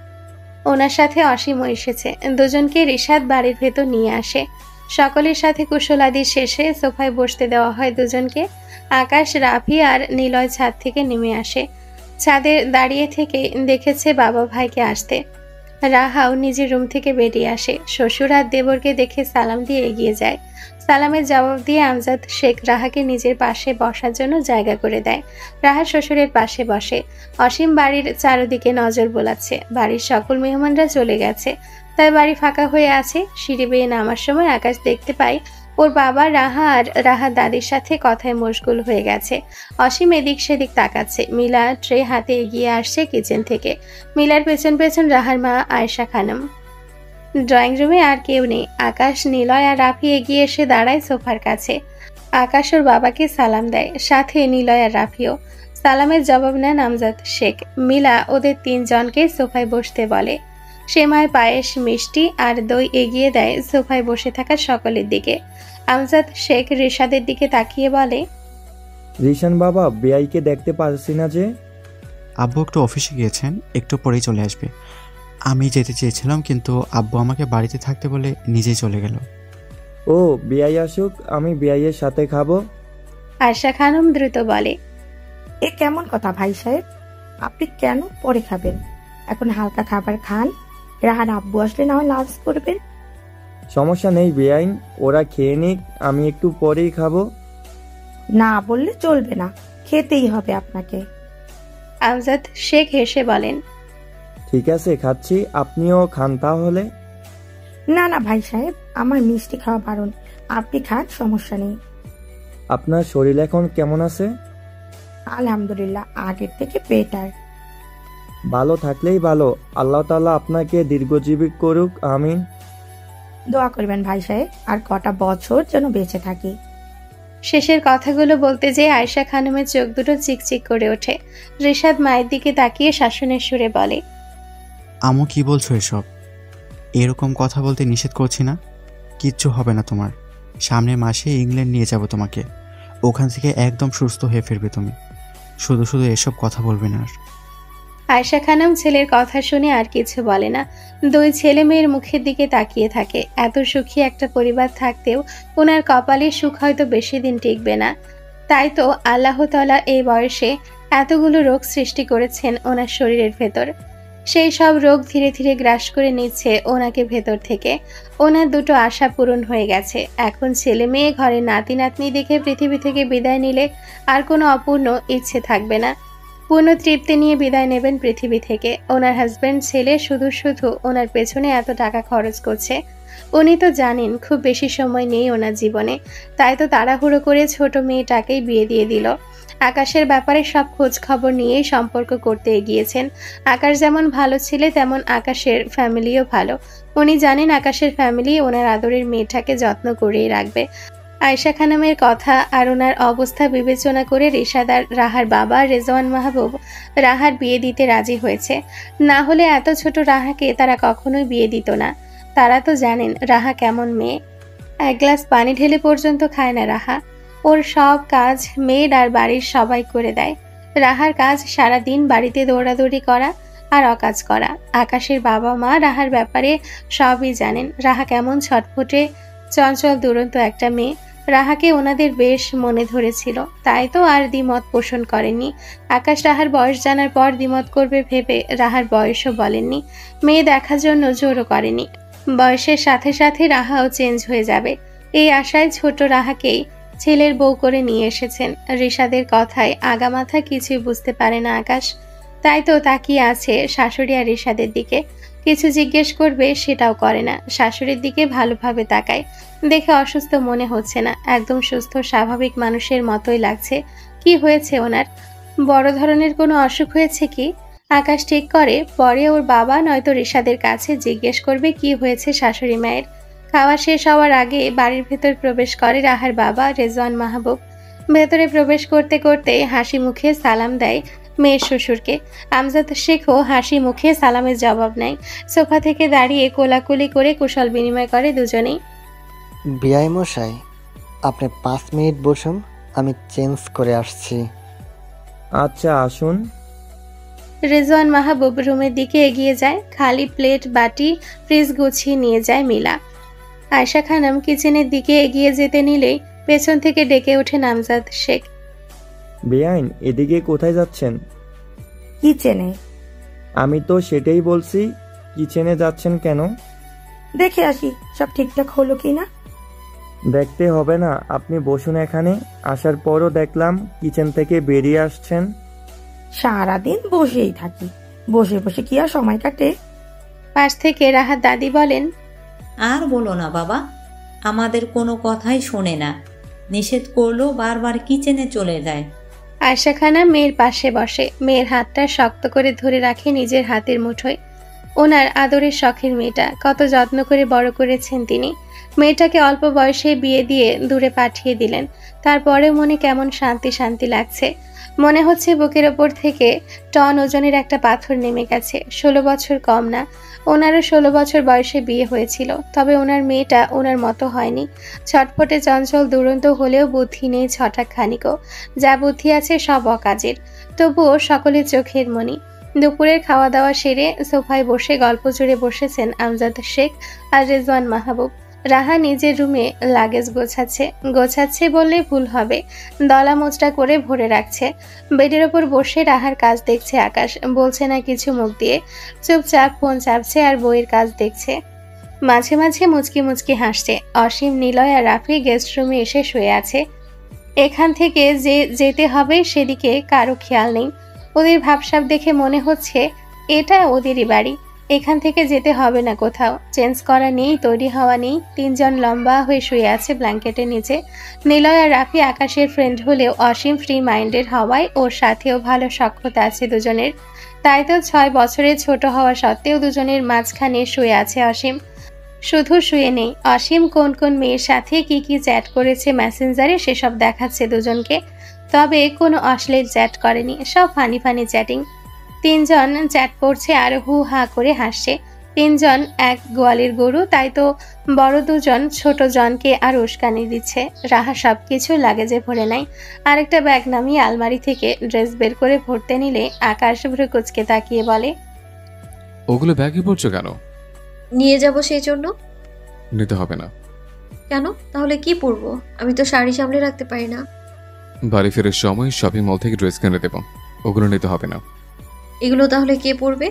ওনার সাথে অসীমও এসেছে। দুজনকে রিশাদ বাড়ির ভেতর নিয়ে আসে। সকলের সাথে কুশলাদি শেষে সোফায় বসতে দেওয়া হয় দুজনকে। আকাশ, রাফি আর নিলয় ছাদ থেকে নেমে আসে। ছাদে দাঁড়িয়ে থেকে দেখেছে বাবা ভাইকে আসতে। রাহাও নিজের রুম থেকে বেরিয়ে আসে। শ্বশুর আর দেবরকে দেখে সালাম দিয়ে এগিয়ে যায়। সালামের জবাব দিয়ে আমজাদ শেখ রাহাকে নিজের পাশে বসার জন্য জায়গা করে দেয়। রাহা শ্বশুরের পাশে বসে। অসীম বাড়ির চারদিকে নজর বোলাচ্ছে। বাড়ির সকল মেহমানরা চলে গেছে, তাই বাড়ি ফাঁকা হয়ে আছে। সিঁড়ি বেয়ে নামার সময় আকাশ দেখতে পায় ওর বাবা রাহা আর রাহার দাদির সাথে কথায় মশগুল হয়ে গেছে। অসীম এদিক সেদিক তাকাচ্ছে। মিলা ট্রে হাতে এগিয়ে আসছে কিচেন থেকে। মিলার পেছন পেছন রাহার মা আয়েশা খানম। ড্রয়িং রুমে আর কেউ নেই। আকাশ, নিলয় আর রাফি এগিয়ে এসে দাঁড়ায় সোফার কাছে। আকাশ ওর বাবাকে সালাম দেয়, সাথে নিলয় আর রাফিও। সালামের জবাব নেন আমজাদ শেখ। মিলা ওদের তিনজনকে সোফায় বসতে বলে। সেমাই, পায়েস, মিষ্টি আর দই এগিয়ে দেয় সোফায় বসে থাকা সকলের দিকে। আমজাদ শেখ রিশাদের দিকে তাকিয়ে বলে, রিশান বাবা, বেআইকে দেখতে পারছি না যে। আব্বু একটু অফিসে গিয়েছেন, একটু পরেই চলে আসবে। আমি যেতে চেয়েছিলাম, কিন্তু আব্বু আমাকে বাড়িতে থাকতে বলে নিজেই চলে গেল। ও, বেআই আসুক, আমি বেআইয়ের সাথে খাবো। আয়েশা খানম দ্রুত বলে, এ কেমন কথা ভাই সাহেব? আপনি কেন পরে খাবেন? এখন হালকা খাবার খান, রাহার আব্বু আসলে না হয় লাঞ্চ করবেন। সমস্যা নেই বেআইন, ওরা খেয়ে নিক, আমি একটু পরেই খাবো। না বললে চলবে না, খেতেই হবে আপনাকে। আমজাদ শেখ হেসে বলেন, ঠিক আছে খাচ্ছি, আপনিও খান তাহলে। না না ভাই সাহেব, আমার মিষ্টি খাওয়া বারণ, আপনি খান, সমস্যা নেই। আপনার শরীর এখন কেমন আছে? আলহামদুলিল্লাহ, আগের থেকে বেটার। ভালো থাকলেই ভালো, আল্লাহ তাআলা আপনাকে দীর্ঘজীবী করুক, আমিন। দোয়া করবেন ভাই সাহেব, আর কটা বছর যেন বেঁচে থাকি। শেষের কথাগুলো বলতে যেয়ে আয়েশা খানমের চোখ দুটো চিকচিক করে ওঠে। রিশাদ মায়ের দিকে তাকিয়ে শাসনের সুরে বলে, আমু কি বলছো এসব? এরকম কথা বলতে নিষেধ করছি না। কিচ্ছু হবে না তোমার। সামনের মাসে ইংল্যান্ড নিয়ে যাব তোমাকে। ওখান থেকে একদম সুস্থ হয়ে ফিরবে তুমি। শুধু শুধু এসব কথা বলবে না আর। আয়েশা খানম ছেলের কথা শুনে আর কিছু বলে না। দুই ছেলে মেয়ের মুখের দিকে তাকিয়ে থাকে। এত সুখী একটা পরিবার থাকতেও ওনার কপালে সুখ হয়তো বেশি দিন টিকবে না। তাই তো আল্লাহ তাআলা এই বয়সে এতগুলো রোগ সৃষ্টি করেছেন ওনার শরীরের ভেতর। সেই সব রোগ ধীরে ধীরে গ্রাস করে নিচ্ছে ওনাকে ভেতর থেকে। ওনার দুটো আশা পূরণ হয়ে গেছে। এখন ছেলে মেয়ে, ঘরে নাতি নাতনি দেখে পৃথিবী থেকে বিদায় নিলে আর কোনো অপূর্ণ ইচ্ছে থাকবে না। পূর্ণ তৃপ্তি নিয়ে বিদায় নেবেন পৃথিবী থেকে। ওনার হাজব্যান্ড ছেলে শুধু শুধু ওনার পেছনে এত টাকা খরচ করছে। উনি তো জানেন খুব বেশি সময় নেই ওনার জীবনে, তাই তো তাড়াহুড়ো করে ছোট মেয়েটাকেই বিয়ে দিয়ে দিল। আকাশের ব্যাপারে সব খোঁজ খবর নিয়েই সম্পর্ক করতে এগিয়েছেন। আকাশ যেমন ভালো ছেলে, তেমন আকাশের ফ্যামিলিও ভালো। উনি জানেন আকাশের ফ্যামিলি ওনার আদরের মেয়েটাকে যত্ন করেই রাখবে। আয়েশা খানমের কথা আর ওনার অবস্থা বিবেচনা করে রিশাদ আর রাহার বাবা রেজওয়ান মাহবুব রাহার বিয়ে দিতে রাজি হয়েছে। না হলে এত ছোট রাহাকে তারা কখনোই বিয়ে দিত না। তারা তো জানেন রাহা কেমন মেয়ে। এক গ্লাস পানি ঢেলে পর্যন্ত খায় না রাহা। ওর সব কাজ মেড আর বাড়ির সবাই করে দেয়। রাহার কাজ সারাদিন বাড়িতে দৌড়াদৌড়ি করা আর অকাজ করা। আকাশের বাবা মা রাহার ব্যাপারে সবই জানেন। রাহা কেমন ছটফটে চঞ্চল দুরন্ত একটা মেয়ে। রাহাকে ওনাদের বেশ মনে ধরেছিল, তাই তো আর দ্বিমত পোষণ করেননি। আকাশ রাহার বয়স জানার পর দ্বিমত করবে ভেবে রাহার বয়সও বলেননি, মেয়ে দেখার জন্য জোরও করেনি। বয়সের সাথে সাথে রাহাও চেঞ্জ হয়ে যাবে এই আশায় ছোট রাহাকেই ছেলের বউ করে নিয়ে এসেছেন। রিশাদের কথায় আগামাথা কিছুই বুঝতে পারে না আকাশ, তাই তো তাকিয়ে আছে শাশুড়ি আর রিশাদের দিকে। কিছু জিজ্ঞেস করবে সেটাও করে না, শাশুড়ির দিকে ভালোভাবে তাকায়। দেখে অসুস্থ মনে হচ্ছে না, একদম সুস্থ স্বাভাবিক মানুষের মতোই লাগছে। কি হয়েছে ওনার? বড় ধরনের কোনো অসুখ হয়েছে কি? আকাশ ঠিক করে পরে ওর বাবা নয়তো রিশাদের কাছে জিজ্ঞেস করবে কি হয়েছে শাশুড়ি মায়ের। খাওয়া শেষ হওয়ার আগে বাড়ির ভেতর প্রবেশ করে রাহার বাবা রেজওয়ান মাহবুব। ভেতরে প্রবেশ করতে করতে হাসি মুখে সালাম দেয় মেয়ের শ্বশুরকে। আমজাদ শেখও হাসি মুখে সালামের জবাব নেয়। সোফা থেকে দাঁড়িয়ে কোলাকুলি করে কুশল বিনিময় করে দুজনেই। বিআই মশাই, আপনি 5 মিনিট বসুন, আমি চেঞ্জ করে আসছি। আচ্ছা আসুন। রেজওয়ান মাহবুব রুমের দিকে এগিয়ে যায়। খালি প্লেট বাটি ফ্রিজ গুছিয়ে নিয়ে যায় মিলা। আয়শা খানম কিচেনের দিকে এগিয়ে যেতে নিলেই পেছন থেকে ডেকে ওঠে আমজাদ শেখ। বেআইন, এদিকে কোথায় যাচ্ছেন? কিচেনে। আমি তো সেটাই বলছি, কিচেনে যাচ্ছেন কেন? দেখে আসি সব ঠিকঠাক হলো কিনা। দেখতে হবে না, আপনি বসুন এখানে। আসার পরও দেখলাম কিচেন থেকে বেরিয়ে আসছেন। সারাদিন বসেই থাকি, বসে বসে কি আর সময় কাটে? পাশ থেকে রাহাত দাদি বলেন, আর বলো না বাবা, আমাদের কোনো কথাই শোনে না। নিষেধ করলেও বারবার কিচেনে চলে যায়। আয়শা খানম মেয়ের পাশে বসে, মেয়ের হাতটা শক্ত করে ধরে রাখে নিজের হাতের মুঠোয়। ওনার আদরের শখের মেয়েটা, কত যত্ন করে বড় করেছেন তিনি। মেয়েটাকে অল্প বয়সে বিয়ে দিয়ে দূরে পাঠিয়ে দিলেন, তারপরে মনে কেমন শান্তি শান্তি লাগছে। মনে হচ্ছে বুকের ওপর থেকে টন ওজনের একটা পাথর নেমে গেছে। 16 বছর কম না, ওনারও 16 বছর বয়সে বিয়ে হয়েছিল। তবে ওনার মেয়েটা ওনার মতো হয়নি। ছটফটে চঞ্চল দুরন্ত হলেও বুদ্ধি নেই ছটা খানিকও। যা বুদ্ধি আছে সব অকাজের, তবুও সকলের চোখের মণি। দুপুরের খাওয়া দাওয়া সেরে সোফায় বসে গল্প জুড়ে বসেছেন আমজাদ শেখ আর রেজওয়ান মাহবুব। রাহা নিজের রুমে লাগেজ গোছাচ্ছে বললে ভুল হবে, দলা মোচড়া করে ভরে রাখছে। বেডের ওপর বসে রাহার কাজ দেখছে আকাশ, বলছে না কিছু মুখ দিয়ে, চুপচাপ ফোন চাপছে আর বইয়ের কাজ দেখছে। মাঝে মাঝে মুচকি মুচকি হাসছে। অসীম, নিলয় আর রাফি গেস্ট রুমে এসে শুয়ে আছে। এখান থেকে যে যেতে হবে সেদিকে কারো খেয়াল নেই। ওদের ভাবসাব দেখে মনে হচ্ছে এটা ওদেরই বাড়ি, এখান থেকে যেতে হবে না কোথাও। চেঞ্জ করা নেই, তৈরি হওয়া নেই। 3 জন লম্বা হয়ে শুয়ে আছে ব্ল্যাঙ্কেটের নিচে। নিলয় আর রাফি আকাশের ফ্রেন্ড হলেও অসীম ফ্রি মাইন্ডেড হওয়ায় ওর সাথেও ভালো সখ্যতা আছে দুজনের। তাই তো 6 বছরের ছোট হওয়া সত্ত্বেও দুজনের মাঝখানে শুয়ে আছে অসীম। শুধু শুয়ে নেই, অসীম কোন কোন মেয়ের সাথে কি কি চ্যাট করেছে মেসেঞ্জারে সেসব দেখাচ্ছে দুজনকে। তবে কোনো অশ্লীল চ্যাট করেনি, সব ফানি ফানি চ্যাটিং। 3 জন চ্যাট করছে আর হু হা করে হাসছে। 3 জন এক গোয়ালের গরু, তাই তো বড় 2 জন ছোট জনকে আর উস্কানি দিচ্ছে। রাহা সবকিছু লাগেজে ভরে নেয়। আরেকটা ব্যাগ নামিয়ে আলমারি থেকে ড্রেস বের করে ভরতে নিলে আকাশ ভ্রু কুচকে তাকিয়ে বলে, ওগুলো ব্যাগে পড়ছো কেন? নিয়ে যাব সেই জন্য। নিতে হবে না। কেন? তাহলে কি পরবো? আমি তো শাড়ি সামলে রাখতে পারি না। বাড়ি ফেরার সময় শপিং মল থেকে ড্রেস কিনে দেবো, ওগুলো নিতে হবে না। এগুলো তাহলে কে পরবে?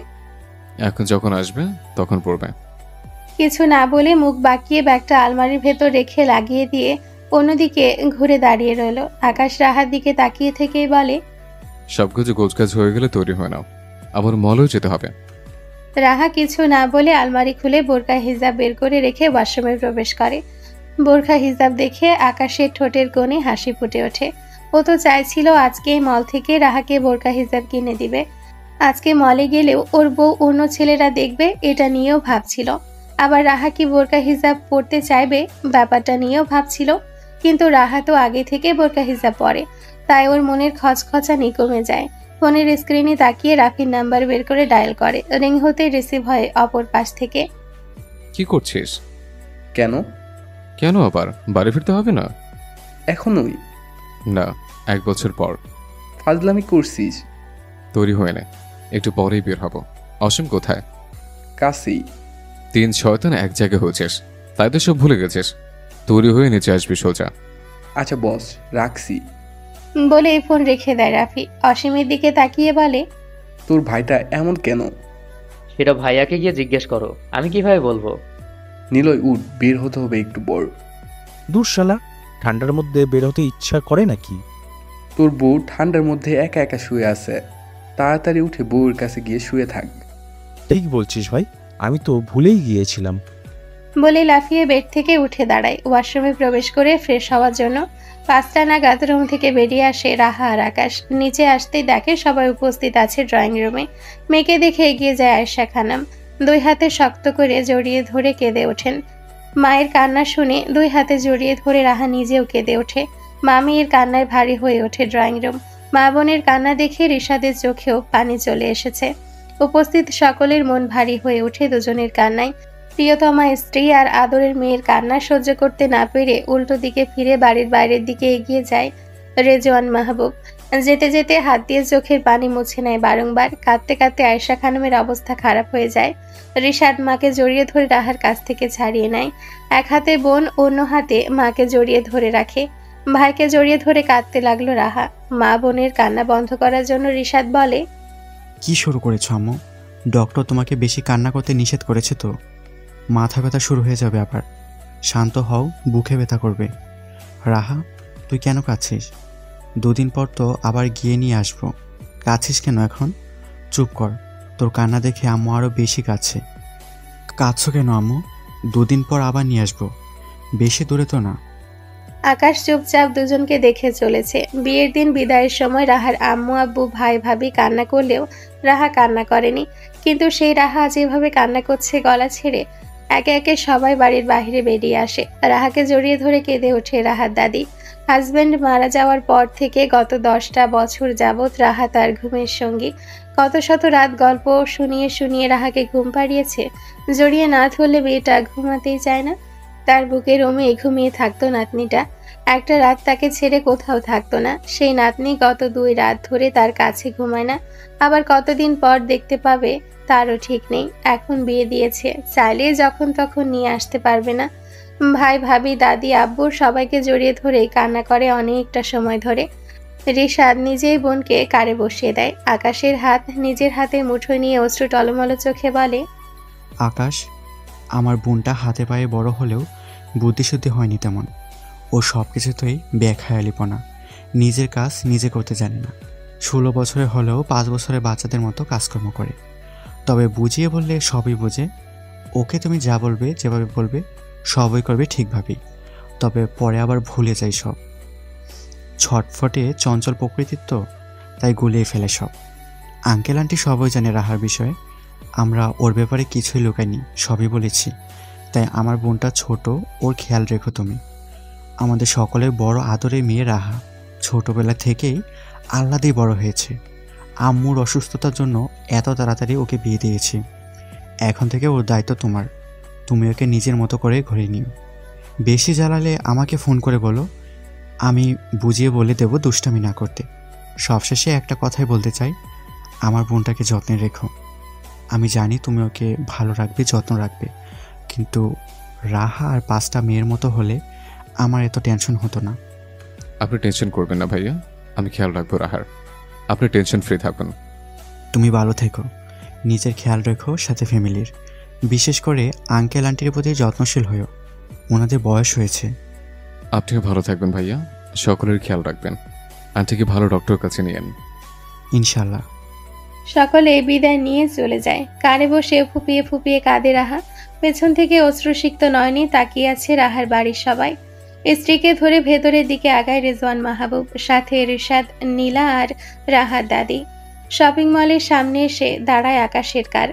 এখন যখন আসবে তখন পরবে। কিছু না বলে মুখ বাঁকিয়ে ব্যাগটা আলমারির ভেতর রেখে লাগিয়ে দিয়ে অন্যদিকে ঘুরে দাঁড়িয়ে রইল। আকাশ রাহার দিকে তাকিয়ে থেকেই বলে, সবকিছু গোছগাছ হয়ে গেলে তৈরি হয় নাও, আবার মলেও যেতে হবে। রাহা কিছু না বলে আলমারি খুলে বোরকা হিজাব বের করে রেখে ওয়াশরুমে প্রবেশ করে। বোরকা হিজাব দেখে আকাশের ঠোঁটের কোণে হাসি ফুটে ওঠে। ও তো চাইছিল আজকে মল থেকে রাহাকে বোরকা হিজাব কিনে দিবে। আজকে মলে গেলেও ওর বউ অন্য ছেলেরা দেখবে, এটা নিয়েও ভাবছিল। আবার রাহা কি বোরকা হিজাব পরতে চাইবে, ব্যাপারটা নিয়েও ভাবছিল। কিন্তু রাহা তো আগে থেকে বোরকা হিজাব পরে, তাই ওর মনের খচখচানি কমে যায়। ফোনের স্ক্রিনে তাকিয়ে রাফির নাম্বার বের করে ডায়াল করে। রিং হতে রিসিভ হয় অপর পাশ থেকে। কি করছিস? কেন? কেন আবার? বাড়ি ফিরতে হবে না এখনই? না, 1 বছর পর। ফাজলামি করছিস? তৈরি হয়ে নে, একটু পরেই বের হব। অসীম কোথায়? কাছেই। 3 শয়তান এক জায়গায় হয়েছিস, তাই তো সব ভুলে গেছিস। তৈরি হয়ে নিচে আসবি সোজা। আচ্ছা বস, রাখছি। বলে ফোন রেখে দেয় রাফি। অসীমের দিকে তাকিয়ে বলে, তোর ভাইটা এমন কেন? সেটা ভাইয়াকে গিয়ে জিজ্ঞেস করো, আমি কিভাবে বলবো? নিলয় উঠ, বের হতে হবে একটু পর। দূর শালা, ঠান্ডার মধ্যে বের হতে ইচ্ছা করে নাকি? তোর বউ ঠান্ডার মধ্যে একা একা শুয়ে আছে, তাড়াতাড়ি উঠে বউয়ের কাছে গিয়ে শুয়ে থাক। ঠিক বলছিস ভাই, আমি তো ভুলেই গিয়েছিলাম। বলে লাফিয়ে বেড থেকে উঠে দাঁড়ায়। ওয়াশরুমে প্রবেশ করে ফ্রেশ হওয়ার জন্য 5টা নাগাদ রুম থেকে বেরিয়ে আসে রাহা আর আকাশ। নিচে আসতেই দেখে সবাই উপস্থিত আছে ড্রয়িং রুমে। মেয়েকে দেখে এগিয়ে যায় আয়েশা খানম। 2 হাতে শক্ত করে জড়িয়ে ধরে কেঁদে ওঠেন। মায়ের কান্না শুনে 2 হাতে জড়িয়ে ধরে রাহা নিজেও কেঁদে ওঠে। মা মেয়ের কান্নায় ভারী হয়ে ওঠে ড্রয়িং রুম। মা বোনের কান্না দেখে রিশাদের চোখেও পানি চলে এসেছে। উপস্থিত সকলের মন ভারী হয়ে ওঠে দুজনের কান্নায়। প্রিয়তমা স্ত্রী আর আদরের মেয়ের কান্না সহ্য করতে না পেরে উল্টো দিকে ফিরে বাড়ির বাইরের দিকে এগিয়ে যায় রেজওয়ান মাহবুব। যেতে যেতে হাত দিয়ে চোখের পানি মুছে নেয় বারংবার। কাঁদতে কাঁদতে আয়েশা খানমের অবস্থা খারাপ হয়ে যায়। রিশাদ মাকে জড়িয়ে ধরে রাহার কাছ থেকে ছাড়িয়ে নেয়। এক হাতে বোন, অন্য হাতে মাকে জড়িয়ে ধরে রাখে। ভাইকে জড়িয়ে ধরে কাঁদতে লাগলো রাহা। মা বোনের কান্না বন্ধ করার জন্য রিশাদ বলে, কি শুরু করেছো আম্মু? ডক্টর তোমাকে বেশি কান্না করতে নিষেধ করেছে তো? মাথা ব্যথা শুরু হয়ে যাবে আবার। শান্ত হও, বুকে ব্যথা করবে। রাহা, তুই কেন কাঁদছিস? 2 দিন পর তো আবার গিয়ে নিয়ে আসবো। কাঁদছিস কেন এখন? চুপ কর, তোর কান্না দেখে আম্মু আরও বেশি কাঁদছে। কাঁদছো কেন আম্মু? 2 দিন পর আবার নিয়ে আসবো, বেশি দূরে তো না। আকাশ চুপচাপ দুজনকে দেখে চলেছে। বিয়ের দিন বিদায়ের সময় রাহার আম্মু আব্বু ভাই ভাবি কান্না করলেও রাহা কান্না করেনি। কিন্তু সেই রাহা যেভাবে কান্না করছে গলা ছেড়ে, একে একে সবাই বাড়ির বাইরে বেরিয়ে আসে। রাহাকে জড়িয়ে ধরে কেঁদে ওঠে রাহার দাদি। হাজবেন্ড মারা যাওয়ার পর থেকে গত 10টা বছর যাবৎ রাহা তার ঘুমের সঙ্গী। কত শত রাত গল্প শুনিয়ে শুনিয়ে রাহাকে ঘুম পাড়িয়েছে। জড়িয়ে না ধরলে মেয়েটা ঘুমাতেই চায় না। তার বুকের রোমে ঘুমিয়ে থাকতো নাতনিটা। একটা রাত তাকে ছেড়ে কোথাও থাকতো না। সেই নাতনি গত 2 রাত ধরে তার কাছে ঘুমায় না। আবার কতদিন পর দেখতে পাবে তারও ঠিক নেই। এখন বিয়ে দিয়েছে, চাইলে যখন তখন নিয়ে আসতে পারবে না। ভাই ভাবি দাদি আব্বু সবাইকে জড়িয়ে ধরে কান্না করে অনেকটা সময় ধরে। রিশাদ নিজেই বোনকে কারে বসিয়ে দেয়। আকাশের হাত নিজের হাতে মুঠোয় নিয়ে অশ্রু টলমল চোখে বলে, আকাশ, আমার বোনটা হাতে পায়ে বড় হলেও বুদ্ধিশুদ্ধি হয়নি তেমন। ও সব কিছুতেই বেখেয়ালিপনা, নিজের কাজ নিজে করতে জানে না। 16 বছরে হলেও 5 বছরের বাচ্চাদের মতো কাজকর্ম করে। তবে বুঝিয়ে বললে সবই বোঝে। ওকে তুমি যা বলবে, যেভাবে বলবে সবই করবে ঠিকভাবেই। তবে পরে আবার ভুলে যায় সব। ছটফটে চঞ্চল প্রকৃতির তো, তাই গুলিয়ে ফেলে সব। আঙ্কেল আন্টি সবই জানে রাহার বিষয়ে। আমরা ওর ব্যাপারে কিছুই লুকাইনি, সবই বলেছি। তাই আমার বোনটা ছোট, ওর খেয়াল রেখো তুমি। আমাদের সকলের বড় আদরের মেয়ে রাহা ছোটবেলা থেকেই আহ্লাদেই বড় হয়েছে। আম্মুর অসুস্থতার জন্য এত তাড়াতাড়ি ওকে বিয়ে দিয়েছি। এখন থেকে ওর দায়িত্ব তোমার। তুমি ওকে নিজের মতো করে ঘরে নিও। বেশি জ্বালালে আমাকে ফোন করে বলো, আমি বুঝিয়ে বলে দেব দুষ্টামি না করতে। সবশেষে একটা কথাই বলতে চাই, আমার বোনটাকে যত্নে রেখো। আমি জানি তুমি ওকে ভালো রাখবে, যত্ন রাখবে, কিন্তু রাহা আর 5টা মেয়ের মতো হলে আমার এত টেনশন হতো না। আপনি টেনশন করবেন না ভাইয়া, আমি খেয়াল রাখবো রাহার। আপনি টেনশন ফ্রি থাকুন। তুমি ভালো থেকো, নিজের খেয়াল রেখো, সাথে ফ্যামিলির। বিশেষ করে আঙ্কেল আন্টির প্রতি যত্নশীল হয়েও, ওনাদের বয়স হয়েছে। আপনিও ভালো থাকবেন ভাইয়া, সকলের খেয়াল রাখবেন। আন্টিকে ভালো ডক্টর কাছে নিয়েন ইনশাল্লাহ। সকলে বিদায় নিয়ে চলে যায়। কারে বসে ফুপিয়ে ফুপিয়ে কাঁদে রাহা। পেছন থেকে অশ্রুসিক্ত নয়নে তাকিয়ে আছে রাহার বাড়ির সবাই। স্ত্রীকে ধরে ভেতরের দিকে আগায় রেজওয়ান মাহবুব, সাথে রিশাদ, নীলা আর রাহার দাদি। শপিং মলের সামনে এসে দাঁড়ায় আকাশের কার।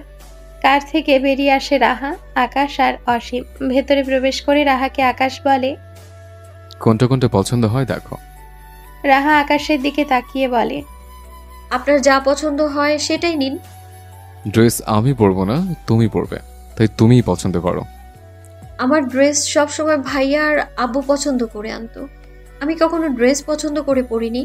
কার থেকে বেরিয়ে আসে রাহা, আকাশ আর অসীম। ভেতরে প্রবেশ করে রাহাকে আকাশ বলে, কোনটা কোনটা পছন্দ হয় দেখো। রাহা আকাশের দিকে তাকিয়ে বলে, আপনার যা পছন্দ হয় সেটাই নিন। ড্রেস আমি পরবো না, তুমি পরবে, তাই তুমিই পছন্দ করো। আমার ড্রেস সবসময় ভাইয়া আর আব্বু পছন্দ করে আনতো, আমি কখনো ড্রেস পছন্দ করে পরিনি।